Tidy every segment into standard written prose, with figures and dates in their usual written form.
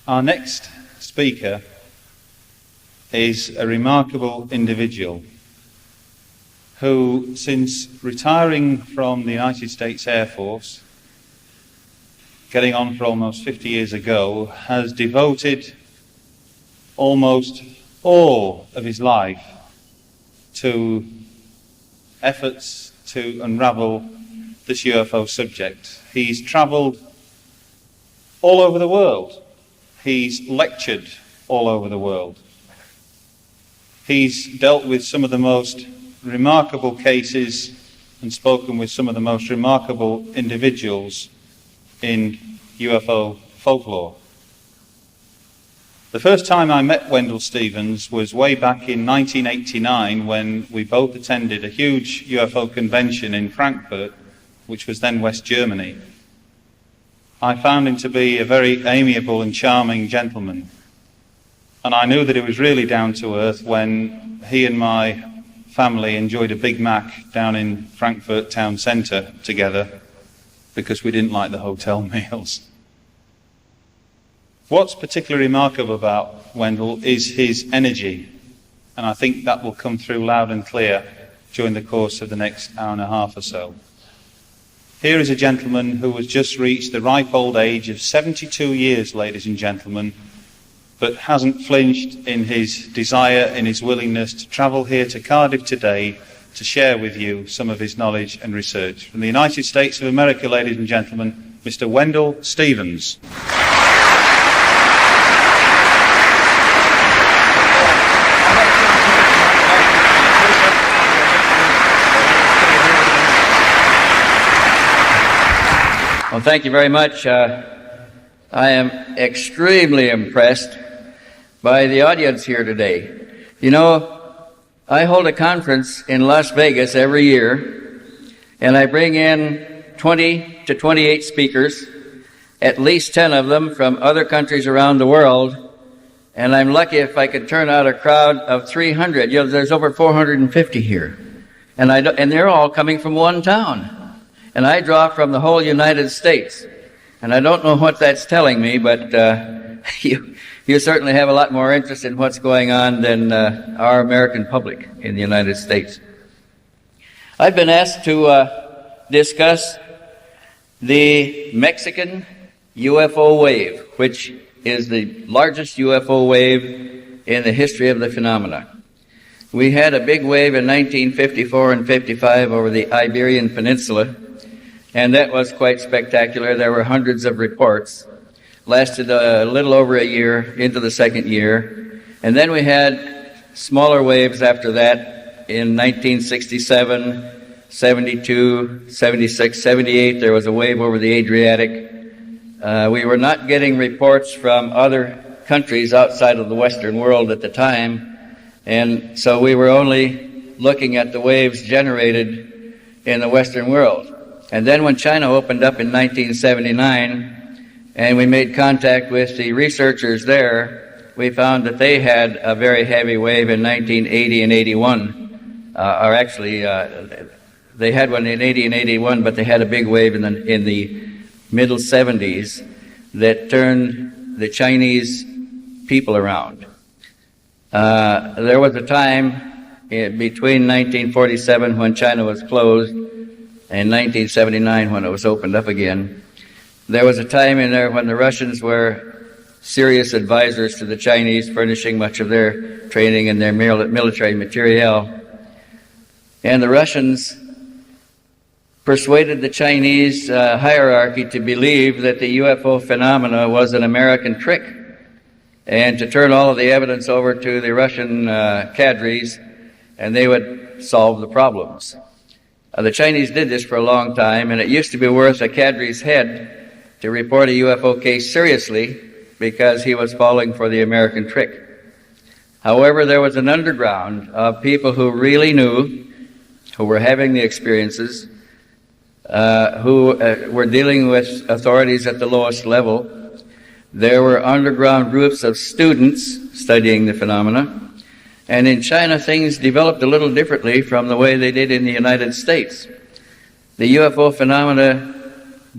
Our next speaker is a remarkable individual who, since retiring from the United States Air Force, getting on for almost 50 years ago, has devoted almost all of his life to efforts to unravel this UFO subject. He's travelled all over the world. He's lectured all over the world. He's dealt with some of the most remarkable cases and spoken with some of the most remarkable individuals in UFO folklore. The first time I met Wendell Stevens was way back in 1989 when we both attended a huge UFO convention in Frankfurt, which was then West Germany. I found him to be a very amiable and charming gentleman, and I knew that he was really down to earth when he and my family enjoyed a Big Mac down in Frankfurt town centre together because we didn't like the hotel meals. What's particularly remarkable about Wendell is his energy, and I think that will come through loud and clear during the course of the next hour and a half or so. Here is a gentleman who has just reached the ripe old age of 72 years, ladies and gentlemen, but hasn't flinched in his desire, in his willingness to travel here to Cardiff today to share with you some of his knowledge and research. From the United States of America, ladies and gentlemen, Mr. Wendell Stevens. Well, thank you very much. I am extremely impressed by the audience here today. You know, I hold a conference in Las Vegas every year, and I bring in 20 to 28 speakers, at least 10 of them from other countries around the world, and I'm lucky if I could turn out a crowd of 300. You know, there's over 450 here, and they're all coming from one town. And I draw from the whole United States. And I don't know what that's telling me, but you certainly have a lot more interest in what's going on than our American public in the United States. I've been asked to discuss the Mexican UFO wave, which is the largest UFO wave in the history of the phenomena. We had a big wave in 1954 and 55 over the Iberian Peninsula, and that was quite spectacular. There were hundreds of reports. Lasted a little over a year into the second year. And then we had smaller waves after that in 1967, 72, 76, 78. There was a wave over the Adriatic. We were not getting reports from other countries outside of the Western world at the time. And so we were only looking at the waves generated in the Western world. And then when China opened up in 1979, and we made contact with the researchers there, we found that they had a very heavy wave in 1980 and 81. They had one in 80 and 81, but they had a big wave in the middle 70s that turned the Chinese people around. There was a time between 1947 when China was closed and 1979 when it was opened up again. There was a time in there when the Russians were serious advisors to the Chinese, furnishing much of their training and their military materiel. And the Russians persuaded the Chinese hierarchy to believe that the UFO phenomena was an American trick, and to turn all of the evidence over to the Russian cadres, and they would solve the problems. The Chinese did this for a long time, and it used to be worth a cadre's head to report a UFO case seriously because he was falling for the American trick. However, there was an underground of people who really knew, who were having the experiences, who were dealing with authorities at the lowest level. There were underground groups of students studying the phenomena. And in China, things developed a little differently from the way they did in the United States. The UFO phenomena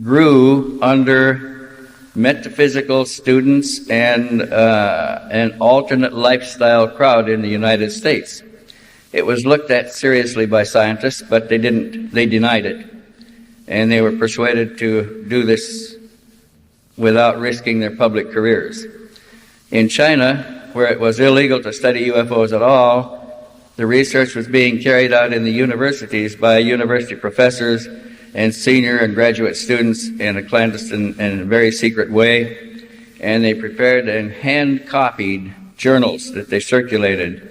grew under metaphysical students and an alternate lifestyle crowd in the United States. It was looked at seriously by scientists, but they denied it. And they were persuaded to do this without risking their public careers. In China, where it was illegal to study UFOs at all, the research was being carried out in the universities by university professors and senior and graduate students in a clandestine and very secret way. And they prepared and hand-copied journals that they circulated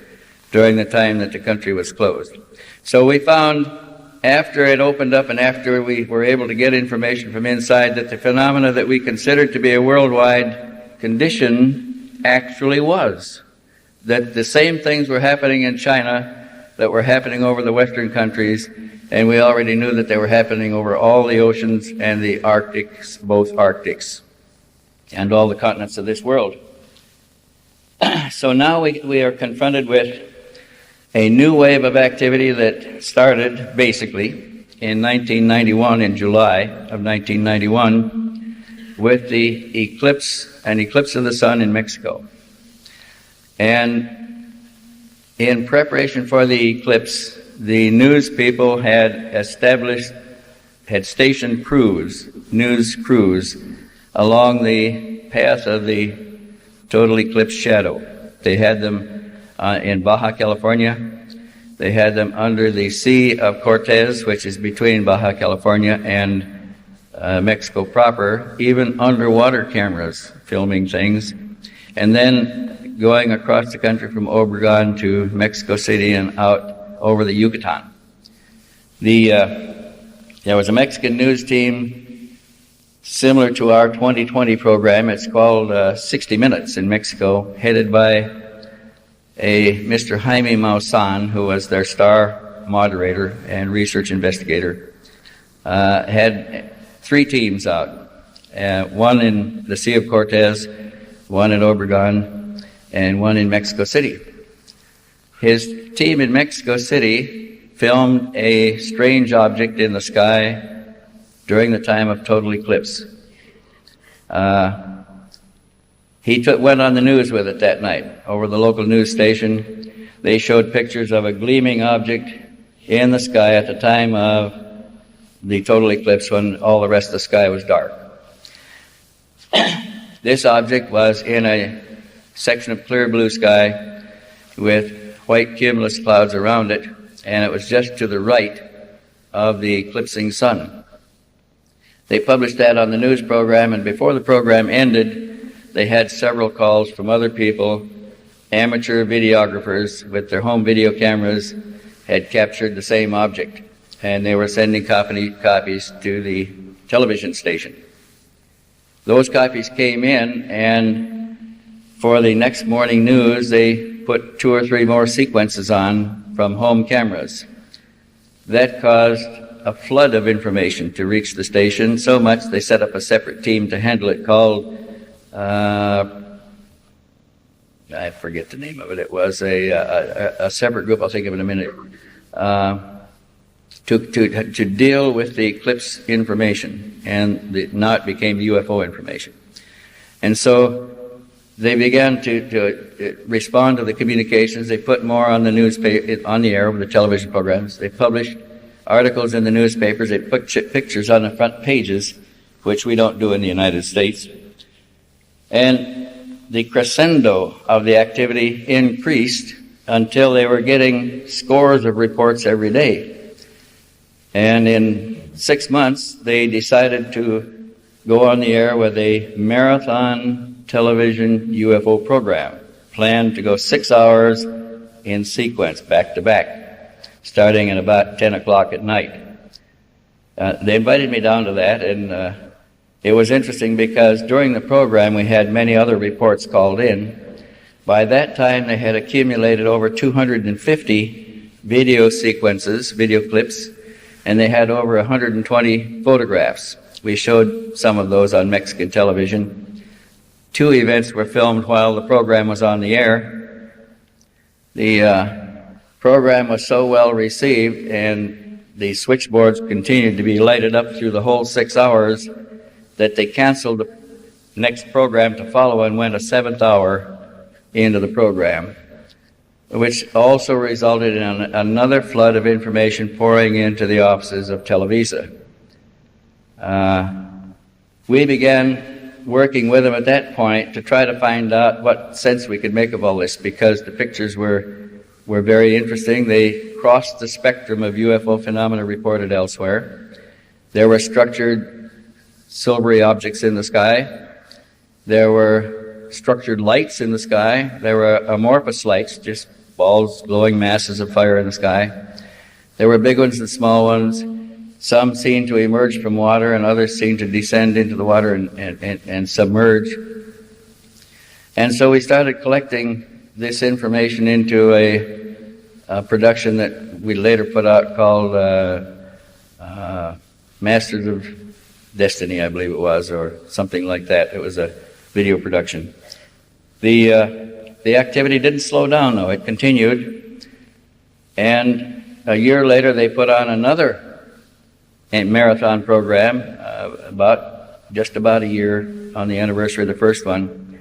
during the time that the country was closed. So we found, after it opened up and after we were able to get information from inside, that the phenomena that we considered to be a worldwide condition actually was. That the same things were happening in China that were happening over the Western countries, and we already knew that they were happening over all the oceans and the Arctics, both Arctics, and all the continents of this world. So now we are confronted with a new wave of activity that started basically in 1991, in July of 1991, with the an eclipse of the sun in Mexico. And in preparation for the eclipse, the news people had stationed news crews along the path of the total eclipse shadow. They had them in Baja California. They had them under the Sea of Cortez, which is between Baja California and Mexico proper, even underwater cameras filming things, and then going across the country from Obregon to Mexico City and out over the Yucatan. There was a Mexican news team similar to our 2020 program. It's called 60 Minutes in Mexico, headed by a Mr. Jaime Maussan, who was their star moderator and research investigator. Had 3 teams out, one in the Sea of Cortez, one in Obregon, and one in Mexico City. His team in Mexico City filmed a strange object in the sky during the time of total eclipse. He went on the news with it that night over the local news station. They showed pictures of a gleaming object in the sky at the time of the total eclipse when all the rest of the sky was dark. This object was in a section of clear blue sky with white cumulus clouds around it, and it was just to the right of the eclipsing sun. They published that on the news program, and before the program ended, they had several calls from other people. Amateur videographers with their home video cameras had captured the same object, and they were sending copies to the television station. Those copies came in, and for the next morning news, they put 2 or 3 more sequences on from home cameras. That caused a flood of information to reach the station, so much they set up a separate team to handle it called, I forget the name of it. It was a separate group, I'll think of it in a minute, to deal with the eclipse information, and now it became UFO information. And so they began to respond to the communications. They put more on the newspaper, on the air, over the television programs. They published articles in the newspapers. They put pictures on the front pages, which we don't do in the United States. And the crescendo of the activity increased until they were getting scores of reports every day. And in 6 months, they decided to go on the air with a marathon television UFO program, planned to go 6 hours in sequence, back to back, starting at about 10 o'clock at night. They invited me down to that, and it was interesting because during the program we had many other reports called in. By that time they had accumulated over 250 video sequences, video clips, and they had over 120 photographs. We showed some of those on Mexican television. 2 events were filmed while the program was on the air. The program was so well received, and the switchboards continued to be lighted up through the whole 6 hours, that they canceled next program to follow and went a 7th hour into the program, which also resulted in another flood of information pouring into the offices of Televisa. We began working with them at that point to try to find out what sense we could make of all this, because the pictures were very interesting. They crossed the spectrum of UFO phenomena reported elsewhere. There were structured silvery objects in the sky. There were structured lights in the sky. There were amorphous lights, just balls, glowing masses of fire in the sky. There were big ones and small ones. Some seen to emerge from water, and others seen to descend into the water and submerge. And so we started collecting this information into a production that we later put out called Masters of Destiny, I believe it was, or something like that. It was a video production. The activity didn't slow down, though. It continued. And a year later, they put on another marathon program, just about a year on the anniversary of the first one.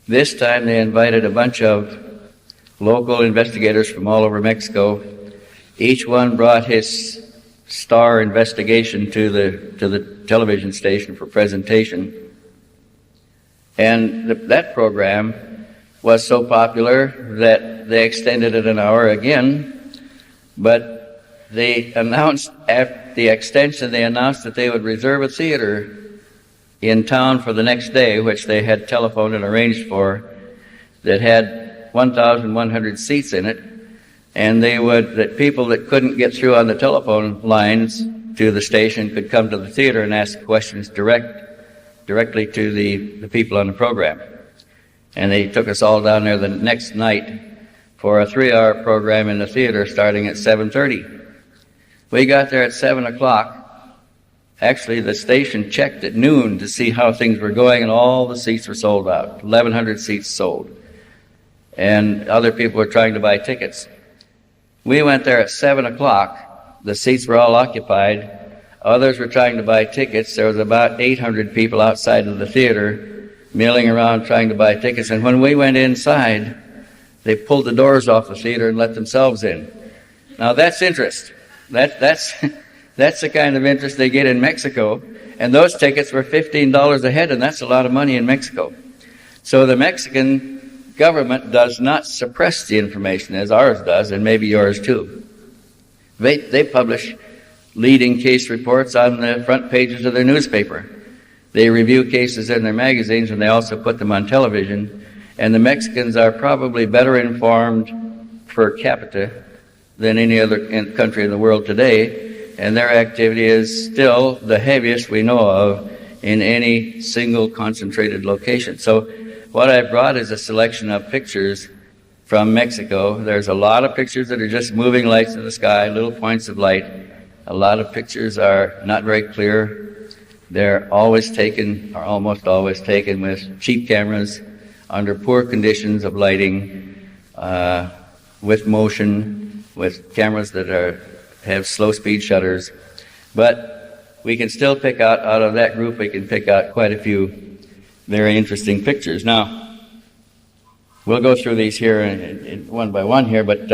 This time they invited a bunch of local investigators from all over Mexico. Each one brought his star investigation to the television station for presentation. And that program was so popular that they extended it an hour again, but they announced after the extension, they announced that they would reserve a theater in town for the next day, which they had telephoned and arranged for, that had 1,100 seats in it, and that people that couldn't get through on the telephone lines to the station could come to the theater and ask questions directly to the people on the program. And they took us all down there the next night for a 3-hour program in the theater starting at 7:30. We got there at 7 o'clock. Actually, the station checked at noon to see how things were going, and all the seats were sold out. 1,100 seats sold. And other people were trying to buy tickets. We went there at 7 o'clock. The seats were all occupied. Others were trying to buy tickets. There was about 800 people outside of the theater milling around trying to buy tickets. And when we went inside, they pulled the doors off the theater and let themselves in. Now that's interest. That's the kind of interest they get in Mexico. And those tickets were $15 a head, and that's a lot of money in Mexico. So the Mexican government does not suppress the information as ours does, and maybe yours too. They publish leading case reports on the front pages of their newspaper. They review cases in their magazines, and they also put them on television. And the Mexicans are probably better informed per capita than any other country in the world today, and their activity is still the heaviest we know of in any single concentrated location. So what I brought is a selection of pictures from Mexico. There's a lot of pictures that are just moving lights in the sky, little points of light. A lot of pictures are not very clear. They're always taken, or almost always taken, with cheap cameras under poor conditions of lighting, with motion, with cameras that have slow speed shutters. But we can still pick out of that group, we can pick out quite a few very interesting pictures. Now, we'll go through these here in one by one here, but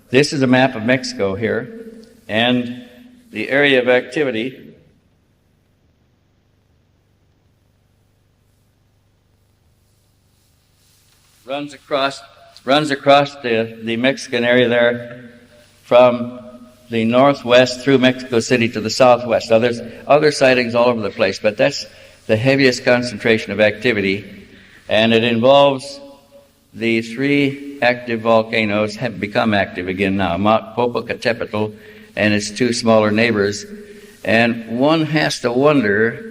this is a map of Mexico here, and the area of activity runs across the Mexican area there from the northwest through Mexico City to the southwest. Now, there's other sightings all over the place, but that's the heaviest concentration of activity, and it involves the 3 active volcanoes have become active again now, Mount Popocatépetl and its 2 smaller neighbors. And one has to wonder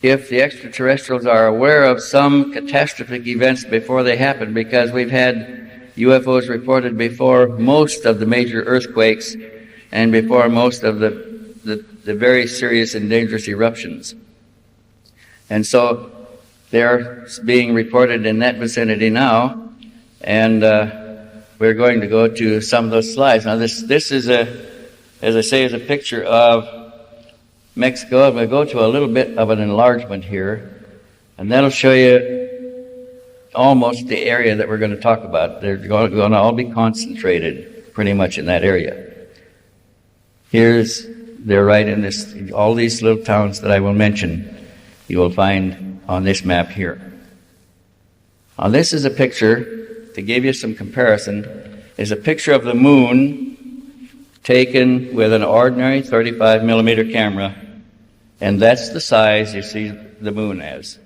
if the extraterrestrials are aware of some catastrophic events before they happen, because we've had UFOs reported before most of the major earthquakes and before most of the very serious and dangerous eruptions. And so they're being reported in that vicinity now, and we're going to go to some of those slides. Now this is as I say, is a picture of Mexico. I'm going to go to a little bit of an enlargement here, and that'll show you almost the area that we're going to talk about. They're going to all be concentrated pretty much in that area. They're right in this, all these little towns that I will mention, you will find on this map here. Now this is a picture, to give you some comparison, is a picture of the moon taken with an ordinary 35 millimeter camera, and that's the size you see the moon as.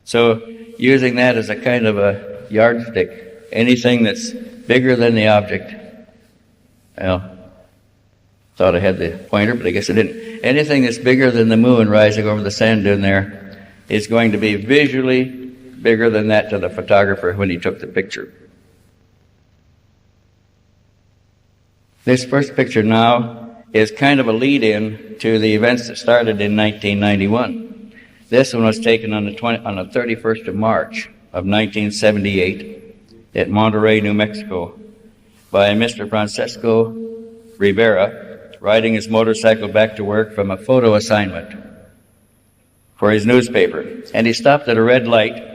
So using that as a kind of a yardstick, anything that's bigger than the object, well, thought I had the pointer, but I guess I didn't. Anything that's bigger than the moon rising over the sand dune there is going to be visually bigger than that to the photographer when he took the picture. This first picture now is kind of a lead-in to the events that started in 1991. This one was taken on the 31st of March of 1978 at Monterrey, New Mexico, by Mr. Francesco Rivera, riding his motorcycle back to work from a photo assignment for his newspaper. And he stopped at a red light,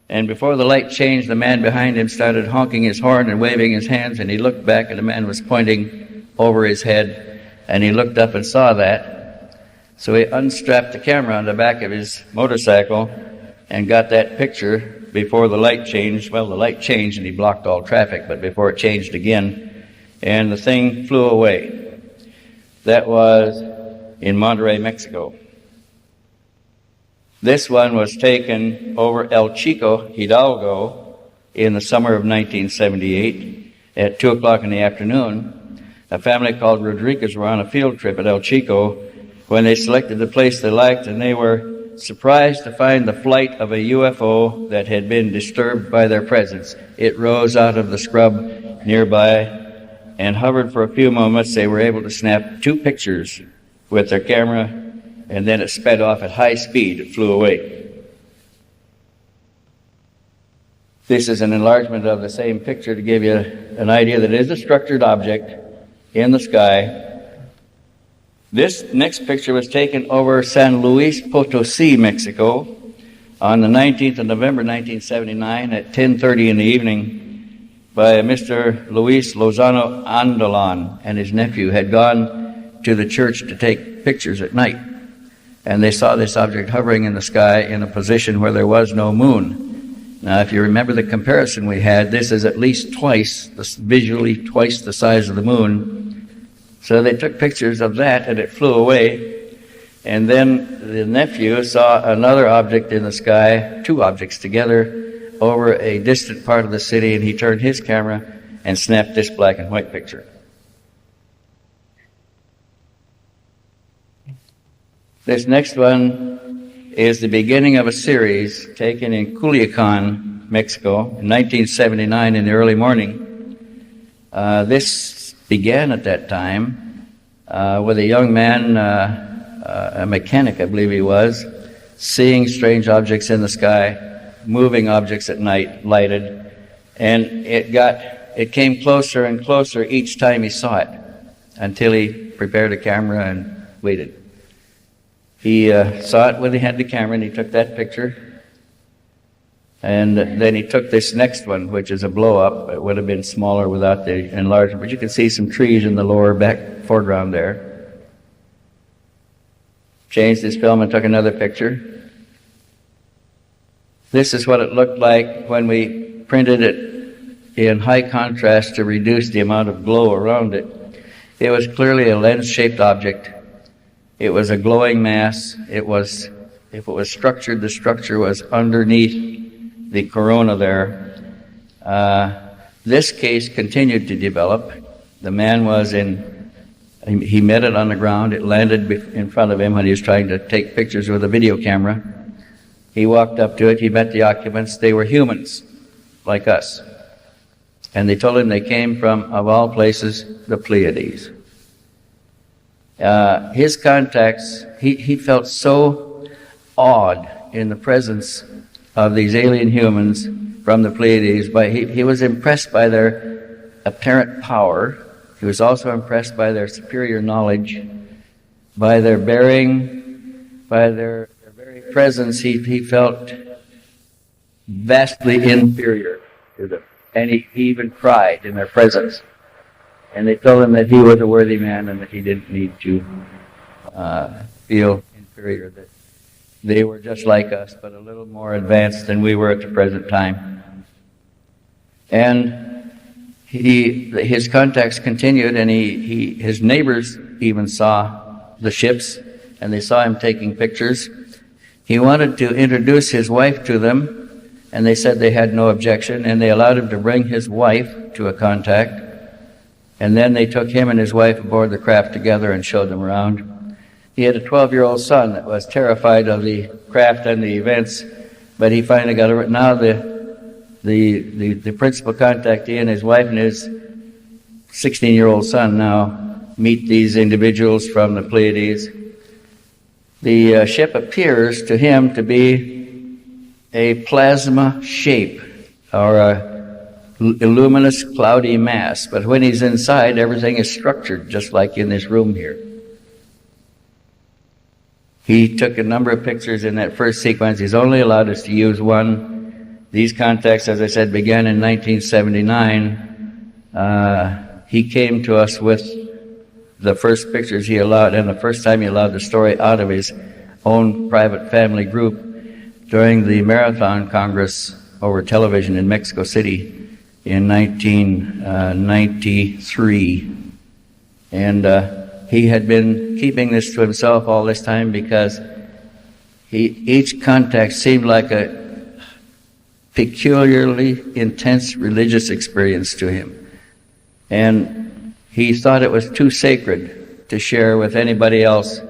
and before the light changed, the man behind him started honking his horn and waving his hands, and he looked back, and the man was pointing over his head, and he looked up and saw that. So he unstrapped the camera on the back of his motorcycle and got that picture before the light changed. Well, the light changed and he blocked all traffic, but before it changed again, and the thing flew away. That was in Monterrey, Mexico. This one was taken over El Chico, Hidalgo, in the summer of 1978 at 2 o'clock in the afternoon. A family called Rodriguez were on a field trip at El Chico when they selected the place they liked, and they were surprised to find the flight of a UFO that had been disturbed by their presence. It rose out of the scrub nearby and hovered for a few moments. They were able to snap 2 pictures with their camera, and then it sped off at high speed. It flew away. This is an enlargement of the same picture to give you an idea that it is a structured object in the sky. This next picture was taken over San Luis Potosi, Mexico, on the 19th of November 1979 at 10:30 in the evening, by Mr. Luis Lozano Andalan, and his nephew had gone to the church to take pictures at night. And they saw this object hovering in the sky in a position where there was no moon. Now, if you remember the comparison we had, this is at least visually twice the size of the moon. So they took pictures of that, and it flew away. And then the nephew saw another object in the sky, 2 objects together, over a distant part of the city, and he turned his camera and snapped this black and white picture. This next one is the beginning of a series taken in Culiacan, Mexico, in 1979 in the early morning. This began at that time with a young man, a mechanic I believe he was, seeing strange objects in the sky, moving objects at night, lighted, and it came closer and closer each time he saw it, until he prepared a camera and waited. He saw it when he had the camera, and he took that picture, and then he took this next one, which is a blow-up. It would have been smaller without the enlargement, but you can see some trees in the lower back foreground there. Changed his film and took another picture. This is what it looked like when we printed it in high contrast to reduce the amount of glow around it. It was clearly a lens-shaped object. It was a glowing mass. If it was structured, the structure was underneath the corona there. This case continued to develop. The man he met it on the ground. It landed in front of him when he was trying to take pictures with a video camera. He walked up to it. He met the occupants. They were humans, like us. And they told him they came from, of all places, the Pleiades. His contacts, he felt so awed in the presence of these alien humans from the Pleiades. But he was impressed by their apparent power. He was also impressed by their superior knowledge. by their bearing, by their very presence, he felt vastly inferior to them. And he even cried in their presence. And they told him that he was a worthy man and that he didn't need to feel inferior, that they were just like us, but a little more advanced than we were at the present time. And his contacts continued, and his neighbors even saw the ships, and they saw him taking pictures. He wanted to introduce his wife to them, and they said they had no objection, and they allowed him to bring his wife to a contact. And then they took him and his wife aboard the craft together and showed them around. He had a 12-year-old son that was terrified of the craft and the events, but he finally got it. Now the principal contactee and his wife and his 16-year-old son now meet these individuals from the Pleiades. The ship appears to him to be a plasma shape, or a luminous cloudy mass, but when he's inside, everything is structured just like in this room here. He took a number of pictures in that first sequence. He's only allowed us to use one. These contacts, as I said, began in 1979. He came to us with the first pictures he allowed, and the first time he allowed the story out of his own private family group during the Marathon Congress over television in Mexico City in 1993. And he had been keeping this to himself all this time because each contact seemed like a peculiarly intense religious experience to him. And he thought it was too sacred to share with anybody else,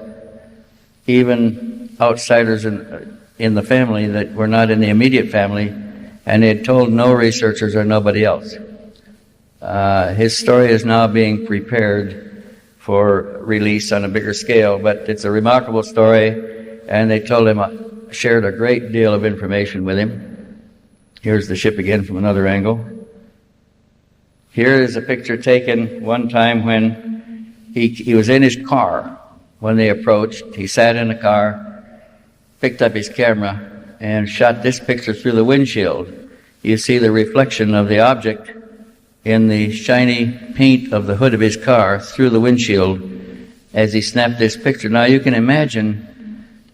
even outsiders in the family that were not in the immediate family, and he had told no researchers or nobody else. His story is now being prepared for release on a bigger scale, but it's a remarkable story, and they told him, shared a great deal of information with him. Here's the ship again from another angle. Here is a picture taken one time when he was in his car when they approached. He sat in the car, picked up his camera, and shot this picture through the windshield. You see the reflection of the object in the shiny paint of the hood of his car through the windshield as he snapped this picture. Now you can imagine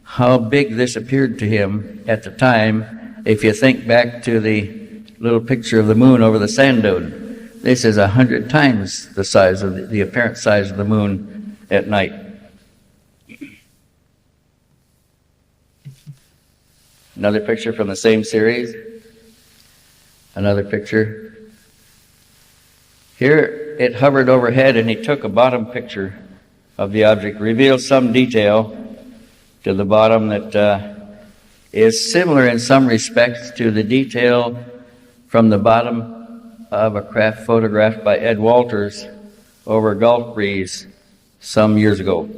how big this appeared to him at the time if you think back to the little picture of the moon over the sand dune. This is 100 times the size of the apparent size of the moon at night. Another picture from the same series. Another picture. Here it hovered overhead, and he took a bottom picture of the object, revealed some detail to the bottom that is similar in some respects to the detail from the bottom of a craft photographed by Ed Walters over a Gulf breeze some years ago.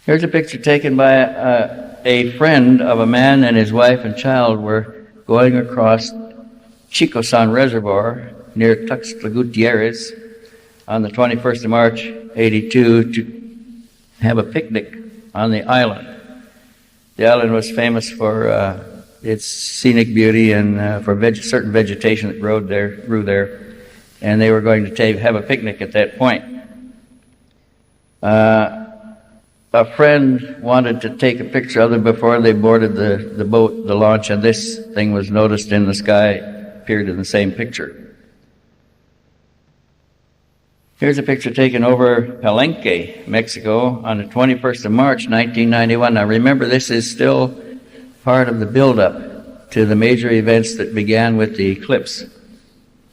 Here's a picture taken by a friend of a man and his wife and child were going across Chicosan Reservoir near Tuxtla Gutierrez on the 21st of March, 82, to have a picnic on the island. The island was famous for its scenic beauty and for certain vegetation that grew there, and they were going to have a picnic at that point. A friend wanted to take a picture of them before they boarded the boat, the launch, and this thing was noticed in the sky, appeared in the same picture. Here's a picture taken over Palenque, Mexico, on the 21st of March, 1991. Now remember, this is still part of the build-up to the major events that began with the eclipse.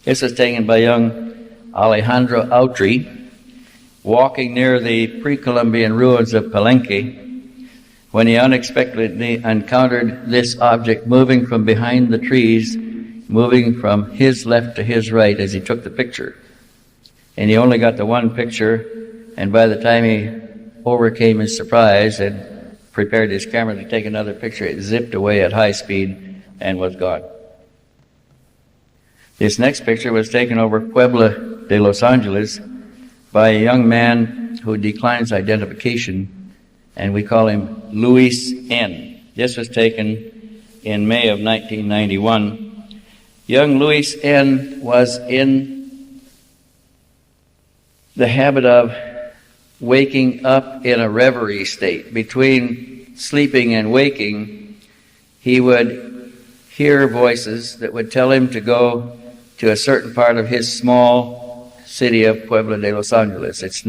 This was taken by young Alejandro Autry, walking near the pre-Columbian ruins of Palenque, when he unexpectedly encountered this object moving from behind the trees, moving from his left to his right as he took the picture. And he only got the one picture, and by the time he overcame his surprise and prepared his camera to take another picture, it zipped away at high speed and was gone. This next picture was taken over Puebla de Los Angeles by a young man who declines identification, and we call him Louis N. This was taken in May of 1991. Young Louis N. was in the habit of waking up in a reverie state. Between sleeping and waking, he would hear voices that would tell him to go to a certain part of his small city of Puebla de Los Angeles. It's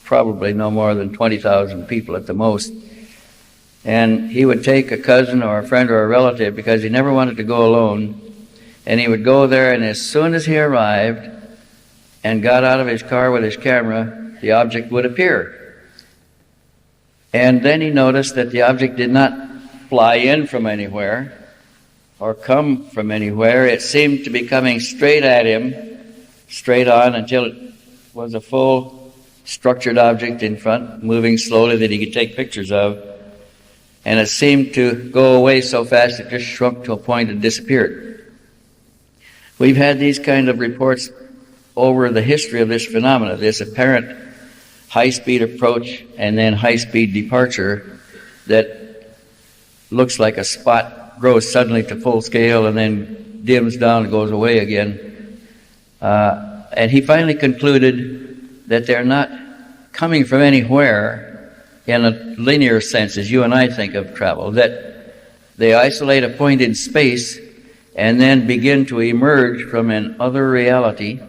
probably no more than 20,000 people at the most. And he would take a cousin or a friend or a relative because he never wanted to go alone. And he would go there, and as soon as he arrived and got out of his car with his camera, the object would appear. And then he noticed that the object did not fly in from anywhere or come from anywhere. It seemed to be coming straight at him, straight on, until it was a full structured object in front, moving slowly that he could take pictures of. And it seemed to go away so fast it just shrunk to a point and disappeared. We've had these kind of reports over the history of this phenomena, this apparent high-speed approach and then high-speed departure that looks like a spot grows suddenly to full scale and then dims down and goes away again. And he finally concluded that they're not coming from anywhere in a linear sense as you and I think of travel, that they isolate a point in space and then begin to emerge from an other reality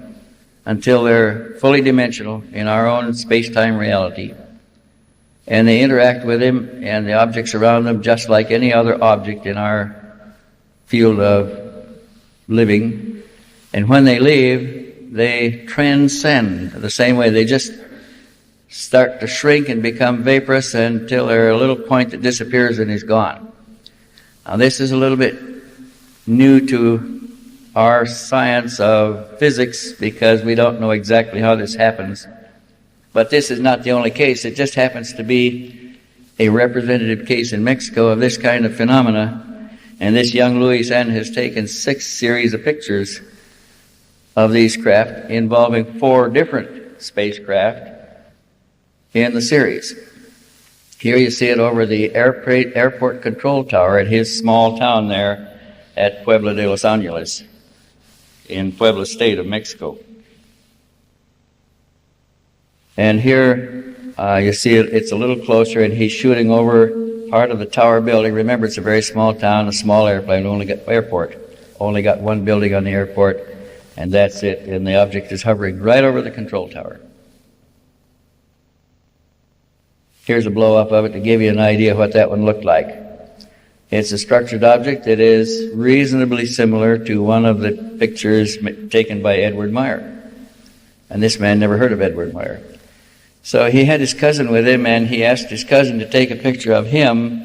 until they're fully dimensional in our own space-time reality. And they interact with him and the objects around them just like any other object in our field of living. And when they leave, they transcend the same way. They just start to shrink and become vaporous until they're a little point that disappears and is gone. Now this is a little bit new to our science of physics because we don't know exactly how this happens. But this is not the only case. It just happens to be a representative case in Mexico of this kind of phenomena. And this young Louis N. has taken 6 series of pictures of these craft involving 4 different spacecraft in the series. Here you see it over the airport control tower at his small town there at Puebla de Los Angeles in Puebla State of Mexico. And here you see it's a little closer, and he's shooting over part of the tower building. Remember, it's a very small town, a small airplane, only got one building on the airport, and that's it. And the object is hovering right over the control tower. Here's a blow-up of it to give you an idea what that one looked like. It's a structured object that is reasonably similar to one of the pictures taken by Edward Meier. And this man never heard of Edward Meier. So he had his cousin with him, and he asked his cousin to take a picture of him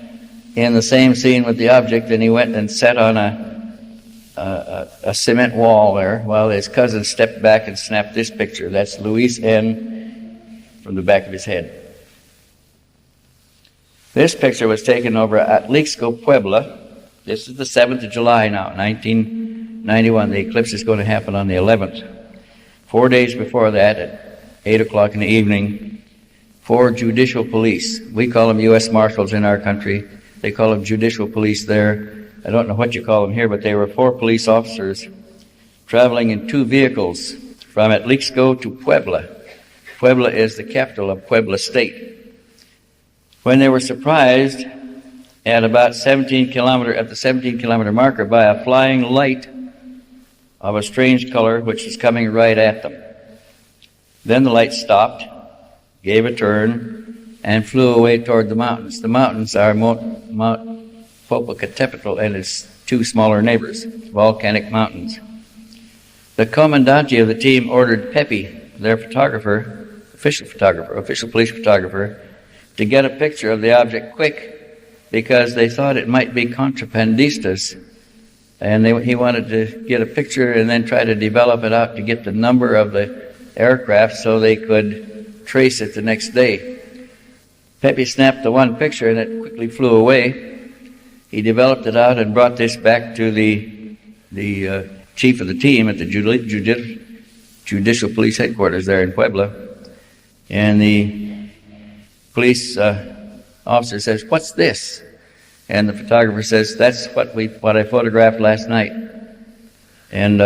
in the same scene with the object, and he went and sat on a cement wall there while his cousin stepped back and snapped this picture. That's Louis N. from the back of his head. This picture was taken over at Atlixco, Puebla. This is the 7th of July now, 1991. The eclipse is going to happen on the 11th. 4 days before that, at 8 o'clock in the evening, 4 judicial police. We call them U.S. Marshals in our country. They call them judicial police there. I don't know what you call them here, but they were 4 police officers traveling in 2 vehicles from Atlixco to Puebla. Puebla is the capital of Puebla State. When they were surprised at about the 17 kilometer marker by a flying light of a strange color which was coming right at them. Then the light stopped, gave a turn, and flew away toward the mountains. The mountains are Mount Popocatépetl and its 2 smaller neighbors, volcanic mountains. The comandante of the team ordered Pepe, their official police photographer, to get a picture of the object quick because they thought it might be contrabandistas. And he wanted to get a picture and then try to develop it out to get the number of the aircraft so they could trace it the next day. Pepe snapped the one picture and it quickly flew away. He developed it out and brought this back to the chief of the team at the judicial police headquarters there in Puebla. And the police officer says, "What's this?" And the photographer says, "That's what I photographed last night." And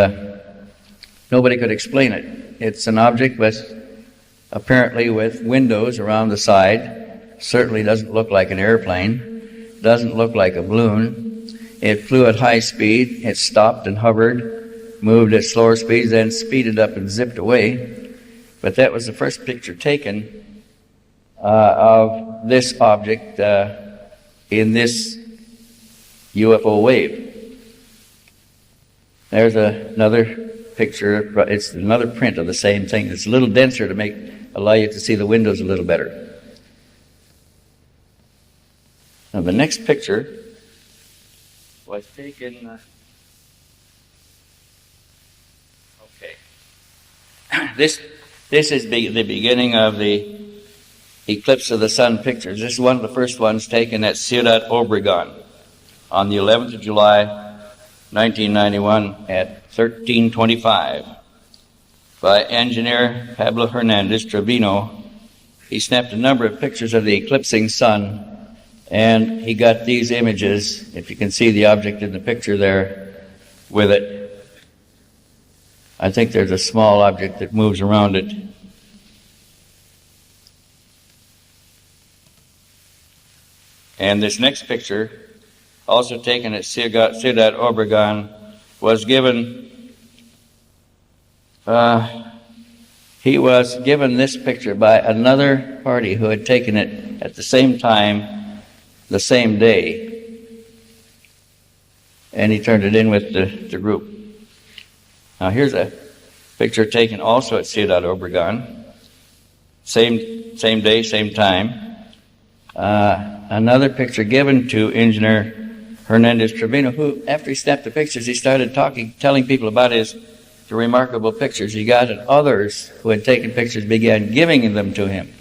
nobody could explain it. It's an object apparently with windows around the side. Certainly doesn't look like an airplane. Doesn't look like a balloon. It flew at high speed. It stopped and hovered, moved at slower speeds, then speeded up and zipped away. But that was the first picture taken of this object in this UFO wave. There's another picture. It's another print of the same thing. It's a little denser to allow you to see the windows a little better. Now the next picture was taken. This is the beginning of the eclipse of the sun pictures. This is one of the first ones taken at Ciudad Obregón on the 11th of July, 1991 at 13:25 by engineer Pablo Hernandez Trevino. He snapped a number of pictures of the eclipsing sun, and he got these images, if you can see the object in the picture there with it. I think there's a small object that moves around it. And this next picture, also taken at Ciudad Obregón, was given, he was given this picture by another party who had taken it at the same time, the same day. And he turned it in with the group. Now here's a picture taken also at Ciudad Obregón. Same day, same time. Another picture given to engineer Hernandez Trevino, who, after he snapped the pictures, he started telling people about the remarkable pictures he got, and others who had taken pictures began giving them to him.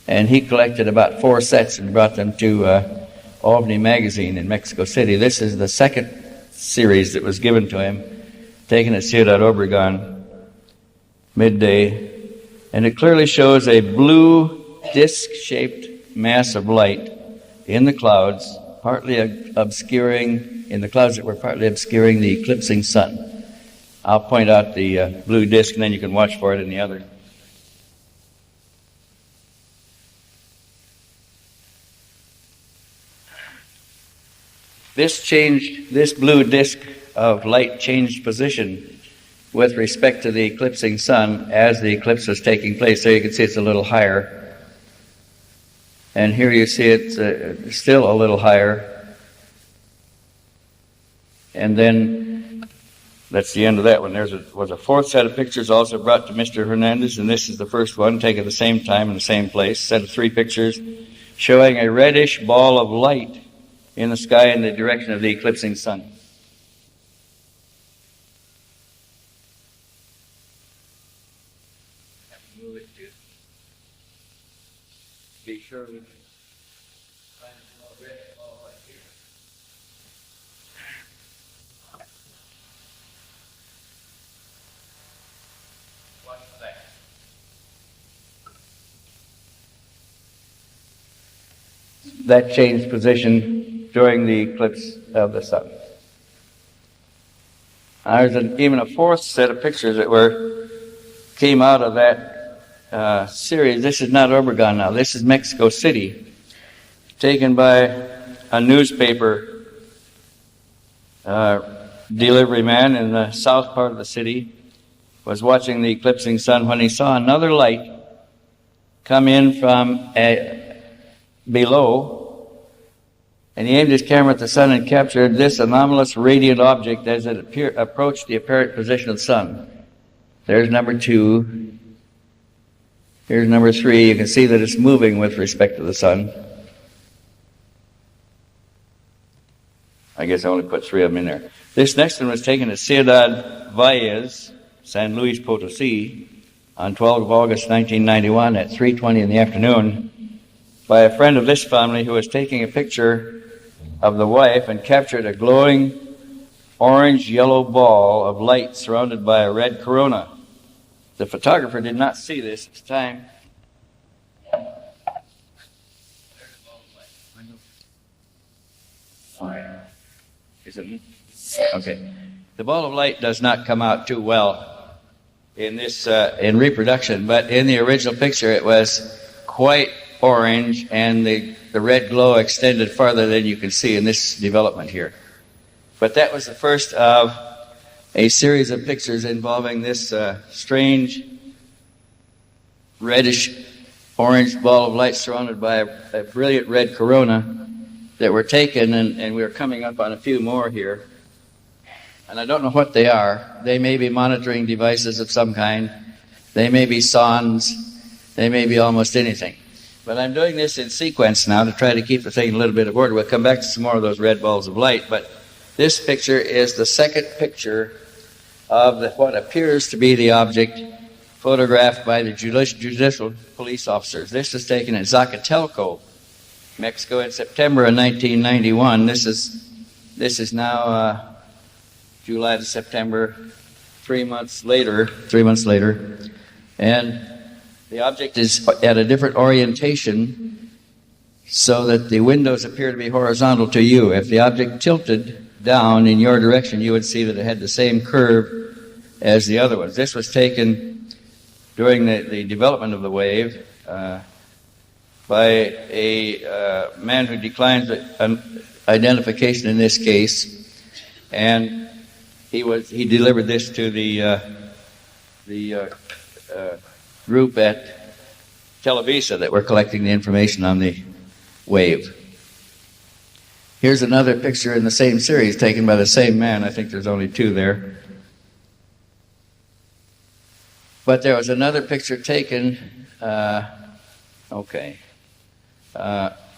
And he collected about 4 sets and brought them to Ovni magazine in Mexico City. This is the second series that was given to him, taken at Ciudad Obregón, midday. And it clearly shows a blue disc-shaped mass of light in the clouds, partly obscuring, in the clouds that were partly obscuring the eclipsing sun. I'll point out the blue disc, and then you can watch for it in the other. This blue disc of light changed position with respect to the eclipsing sun as the eclipse was taking place. So you can see it's a little higher. And here you see it's still a little higher. And then that's the end of that one. There was a 4th set of pictures also brought to Mr. Hernandez, and this is the first one taken at the same time in the same place. Set of 3 pictures showing a reddish ball of light in the sky in the direction of the eclipsing sun. Be sure we find a small red ball right here. Watch that. That changed position during the eclipse of the sun. There's even a 4th set of pictures that came out of that series. This is not Obregón now. This is Mexico City, taken by a newspaper delivery man in the south part of the city. Was watching the eclipsing sun when he saw another light come in from below, and he aimed his camera at the sun and captured this anomalous radiant object as it approached the apparent position of the sun. There's number 2. Here's number 3. You can see that it's moving with respect to the sun. I guess I only put 3 of them in there. This next one was taken at Ciudad Valles, San Luis Potosí, on 12th of August, 1991 at 3:20 in the afternoon by a friend of this family who was taking a picture of the wife and captured a glowing orange-yellow ball of light surrounded by a red corona. The photographer did not see this at the time. Is it? Okay. The ball of light does not come out too well in this in reproduction, but in the original picture it was quite orange, and the red glow extended farther than you can see in this development here. But that was the first of a series of pictures involving this strange reddish orange ball of light surrounded by a brilliant red corona that were taken, and we're coming up on a few more here. And I don't know what they are. They may be monitoring devices of some kind. They may be sondes. They may be almost anything. But I'm doing this in sequence now to try to keep the thing in a little bit of order. We'll come back to some more of those red balls of light. But this picture is the second picture of what appears to be the object photographed by the judicial police officers. This was taken at Zacatelco, Mexico, in September of 1991. This is now July to September, 3 months later, and the object is at a different orientation so that the windows appear to be horizontal to you. If the object tilted down in your direction, you would see that it had the same curve as the other ones. This was taken during the development of the wave by a man who declines identification in this case, and he delivered this to the group at Televisa that were collecting the information on the wave. Here's another picture in the same series taken by the same man. I think there's only two there. But there was another picture taken. Let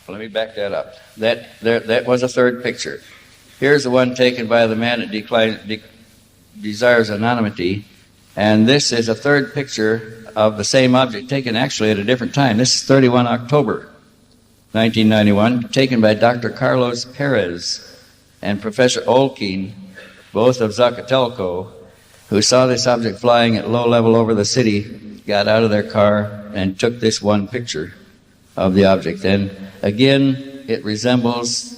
me back that up. That was a third picture. Here's the one taken by the man that desires anonymity, and this is a third picture of the same object taken actually at a different time. This is 31 October 1991, taken by Dr. Carlos Perez and Professor Olkin, both of Zacatelco, who saw this object flying at low level over the city, got out of their car, and took this one picture of the object. And again, it resembles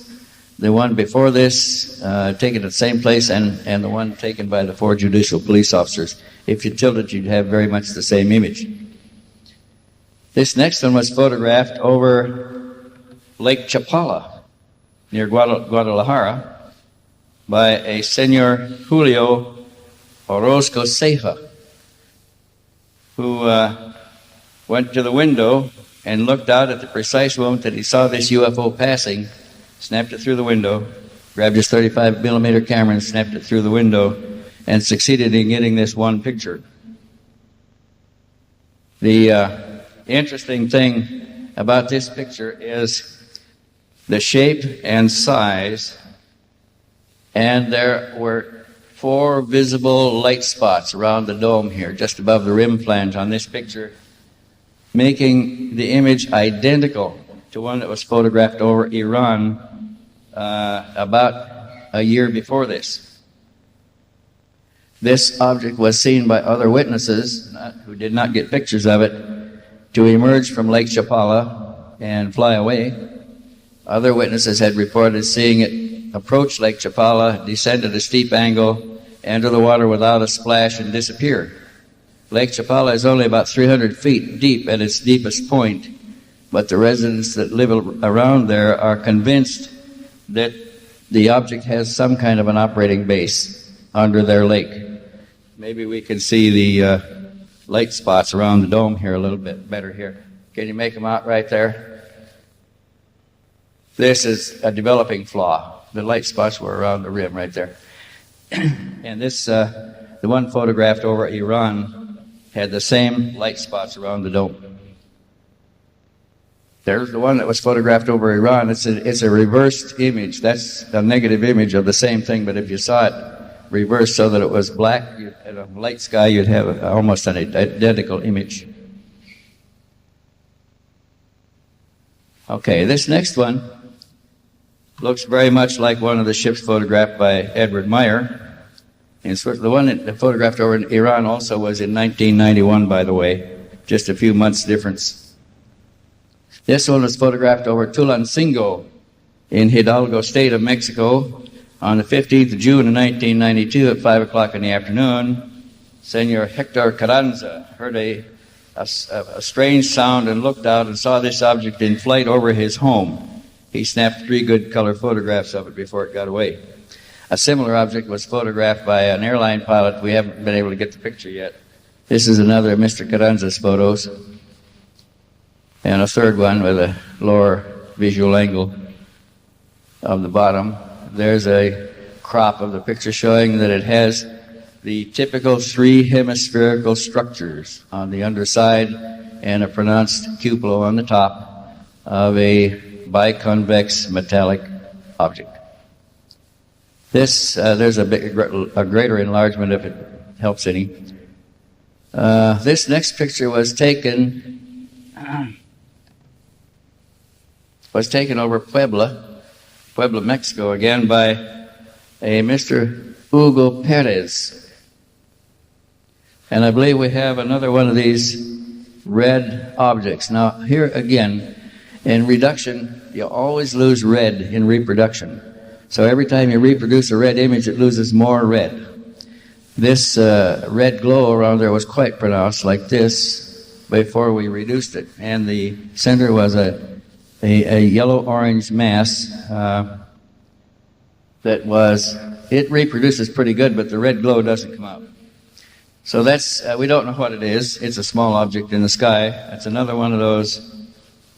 the one before this, taken at the same place, and the one taken by the four judicial police officers. If you tilted, you'd have very much the same image. This next one was photographed over Lake Chapala, near Guadalajara, by a Senor Julio Orozco Ceja, who went to the window and looked out at the precise moment that he saw this UFO passing, snapped it through the window, grabbed his 35 millimeter camera and snapped it through the window, and succeeded in getting this one picture. The interesting thing about this picture is the shape and size, and there were 4 visible light spots around the dome here, just above the rim flange on this picture, making the image identical to one that was photographed over Iran about a year before this. This object was seen by other witnesses, who did not get pictures of it, to emerge from Lake Chapala and fly away. Other witnesses had reported seeing it approach Lake Chapala, descend at a steep angle, enter the water without a splash, and disappear. Lake Chapala is only about 300 feet deep at its deepest point, but the residents that live around there are convinced that the object has some kind of an operating base under their lake. Maybe we can see the light spots around the dome here a little bit better here. Can you make them out right there? This is a developing flaw. The light spots were around the rim right there. And this, the one photographed over Iran, had the same light spots around the dome. There's the one that was photographed over Iran. It's a reversed image. That's a negative image of the same thing, but if you saw it reversed so that it was black, at a light sky, you'd have almost an identical image. Okay, this next one looks very much like one of the ships photographed by Edward Meier. in Switzerland. The one that photographed over in Iran also was in 1991, by the way, just a few months difference. This one was photographed over Tulancingo in Hidalgo State of Mexico on the 15th of June of 1992 at 5 o'clock in the afternoon. Senor Hector Carranza heard a strange sound and looked out and saw this object in flight over his home. He snapped 3 good color photographs of it before it got away. A similar object was photographed by an airline pilot. We haven't been able to get the picture yet. This is another of Mr. Carranza's photos. And a third one with a lower visual angle of the bottom. There's a crop of the picture showing that it has the typical 3 hemispherical structures on the underside and a pronounced cupola on the top of a biconvex metallic object. This, there's a greater enlargement if it helps any. This next picture was taken over Puebla, Mexico, again by a Mr. Hugo Perez. And I believe we have another one of these red objects. Now, here again, in reduction, you always lose red in reproduction. So every time you reproduce a red image, it loses more red. This red glow around there was quite pronounced, like this, before we reduced it. And the center was a yellow-orange mass it reproduces pretty good, but the red glow doesn't come out. So that's, we don't know what it is. It's a small object in the sky. It's another one of those,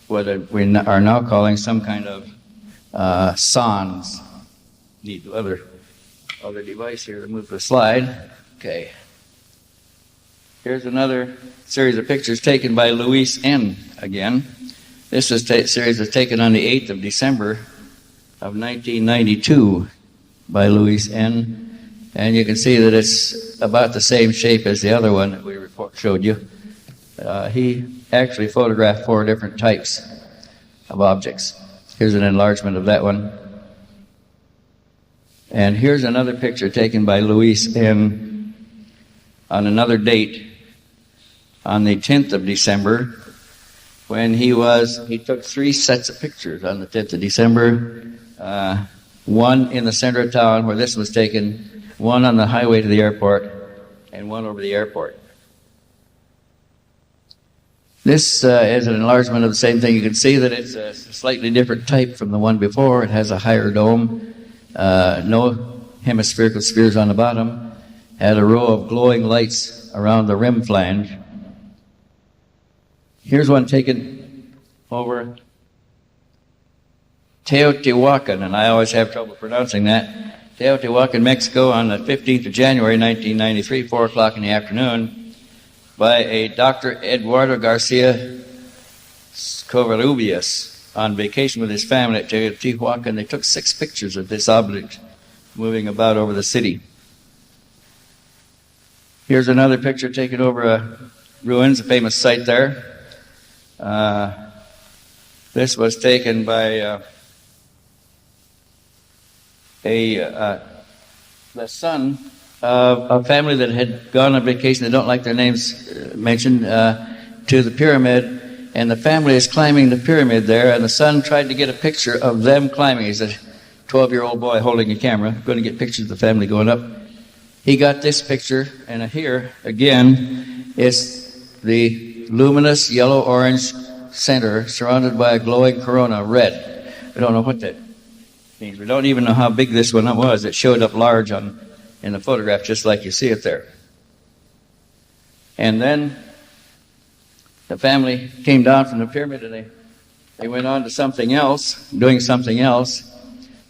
what we are now calling some kind of sans. Need the other device here to move the slide. Okay. Here's another series of pictures taken by Luis N. again. This series was taken on the 8th of December of 1992 by Luis N. And you can see that it's about the same shape as the other one that we showed you. He actually photographed 4 different types of objects. Here's an enlargement of that one. And here's another picture taken by Luis N. on another date, on the 10th of December, when he took 3 sets of pictures on the 10th of December. One in the center of town where this was taken, one on the highway to the airport, and one over the airport. This is an enlargement of the same thing. You can see that it's a slightly different type from the one before. It has a higher dome, no hemispherical spheres on the bottom, had a row of glowing lights around the rim flange. Here's one taken over Teotihuacan, and I always have trouble pronouncing that. Teotihuacan, Mexico, on the 15th of January, 1993, 4 o'clock in the afternoon, by a Dr. Eduardo Garcia Covarrubias on vacation with his family at Teotihuacan. They took 6 pictures of this object moving about over the city. Here's another picture taken over ruins, a famous site there. This was taken by the son of a family that had gone on vacation. They don't like their names mentioned, to the pyramid, and the family is climbing the pyramid there, and the son tried to get a picture of them climbing. He's a 12-year-old boy holding a camera, going to get pictures of the family going up. He got this picture, and here, again, is the luminous yellow-orange center surrounded by a glowing corona, red. We don't know what that means. We don't even know how big this one was. It showed up large in the photograph, just like you see it there. And then the family came down from the pyramid, and they went on to something else, doing something else,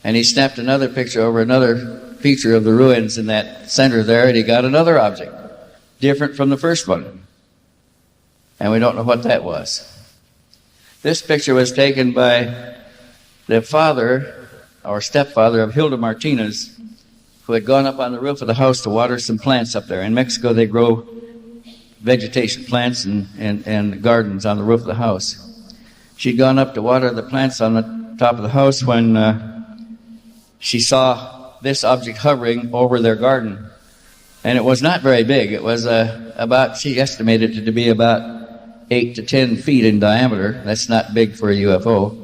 and he snapped another picture over another feature of the ruins in that center there, and he got another object, different from the first one. And we don't know what that was. This picture was taken by the father or stepfather of Hilda Martinez, who had gone up on the roof of the house to water some plants up there. In Mexico, they grow vegetation, plants and gardens on the roof of the house. She'd gone up to water the plants on the top of the house when she saw this object hovering over their garden. And it was not very big. It was she estimated it to be about 8 to 10 feet in diameter. That's not big for a UFO.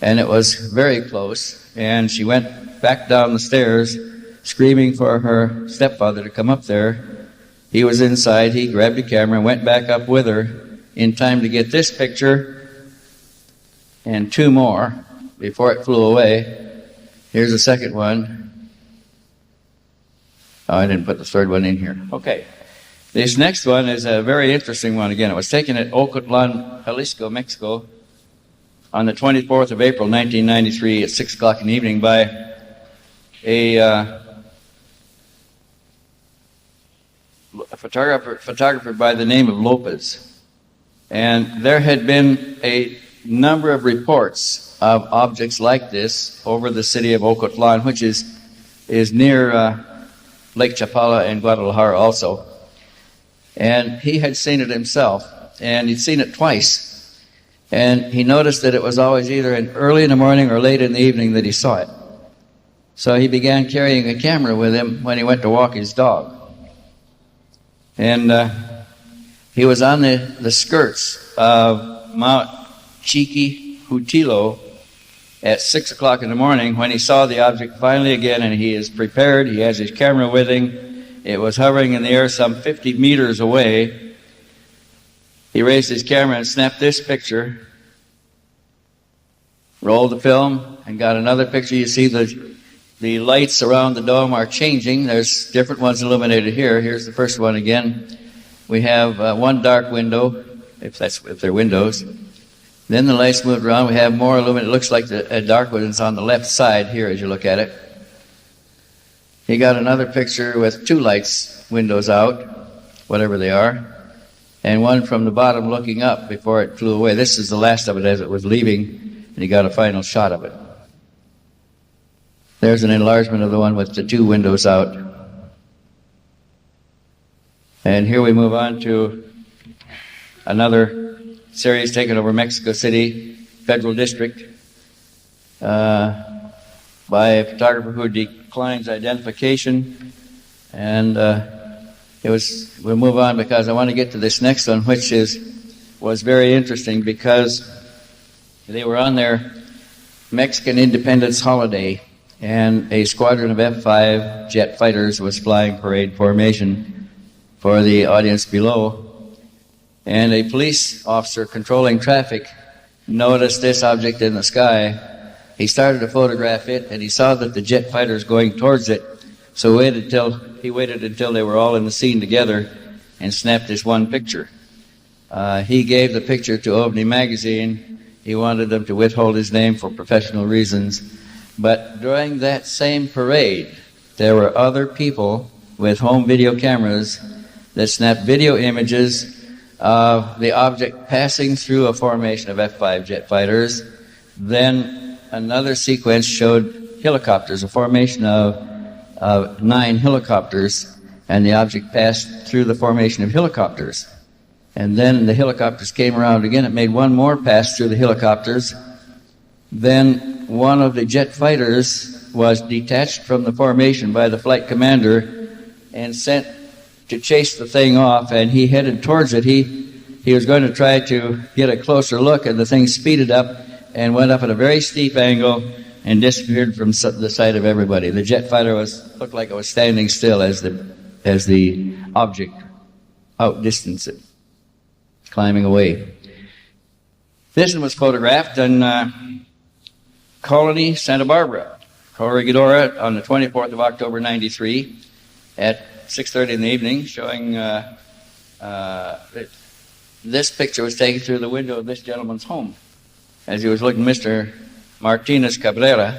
And it was very close. And she went back down the stairs screaming for her stepfather to come up there. He was inside. He grabbed a camera and went back up with her in time to get this picture and 2 more before it flew away. Here's the second one. Oh, I didn't put the third one in here. Okay. This next one is a very interesting one again. It was taken at Ocotlan, Jalisco, Mexico on the 24th of April, 1993 at 6 o'clock in the evening by a photographer by the name of Lopez. And there had been a number of reports of objects like this over the city of Ocotlan, which is near Lake Chapala and Guadalajara also. And he had seen it himself, and he'd seen it twice. And he noticed that it was always either early in the morning or late in the evening that he saw it. So he began carrying a camera with him when he went to walk his dog. And he was on the skirts of Mount Chiquihutilo at 6 o'clock in the morning when he saw the object finally again, and he is prepared. He has his camera with him. It was hovering in the air some 50 meters away. He raised his camera and snapped this picture, rolled the film, and got another picture. You see the lights around the dome are changing. There's different ones illuminated here. Here's the first one again. We have one dark window, if they're windows. Then the lights moved around. We have more illuminated. It looks like a dark one is on the left side here as you look at it. He got another picture with 2 lights, windows out, whatever they are, and one from the bottom looking up before it flew away. This is the last of it as it was leaving, and he got a final shot of it. There's an enlargement of the one with the 2 windows out. And here we move on to another series taken over Mexico City Federal District by a photographer who declines identification. And we'll move on because I want to get to this next one, which was very interesting because they were on their Mexican independence holiday, and a squadron of F-5 jet fighters was flying parade formation for the audience below. And a police officer controlling traffic noticed this object in the sky. He started to photograph it, and he saw that the jet fighter was going towards it. So he waited until they were all in the scene together and snapped this one picture. He gave the picture to OVNI magazine. He wanted them to withhold his name for professional reasons. But during that same parade, there were other people with home video cameras that snapped video images of the object passing through a formation of F-5 jet fighters. Then another sequence showed helicopters, a formation of 9 helicopters, and the object passed through the formation of helicopters. And then the helicopters came around again. It made one more pass through the helicopters. Then one of the jet fighters was detached from the formation by the flight commander and sent to chase the thing off, and he headed towards it. He was going to try to get a closer look, and the thing speeded up and went up at a very steep angle and disappeared from the sight of everybody. The jet fighter looked like it was standing still as the object outdistanced it, climbing away. This one was photographed in Colony, Santa Barbara, Corregidora, on the 24th of October, 93, at 6:30 in the evening, showing this picture was taken through the window of this gentleman's home as he was looking at Mr. Martinez Cabrera,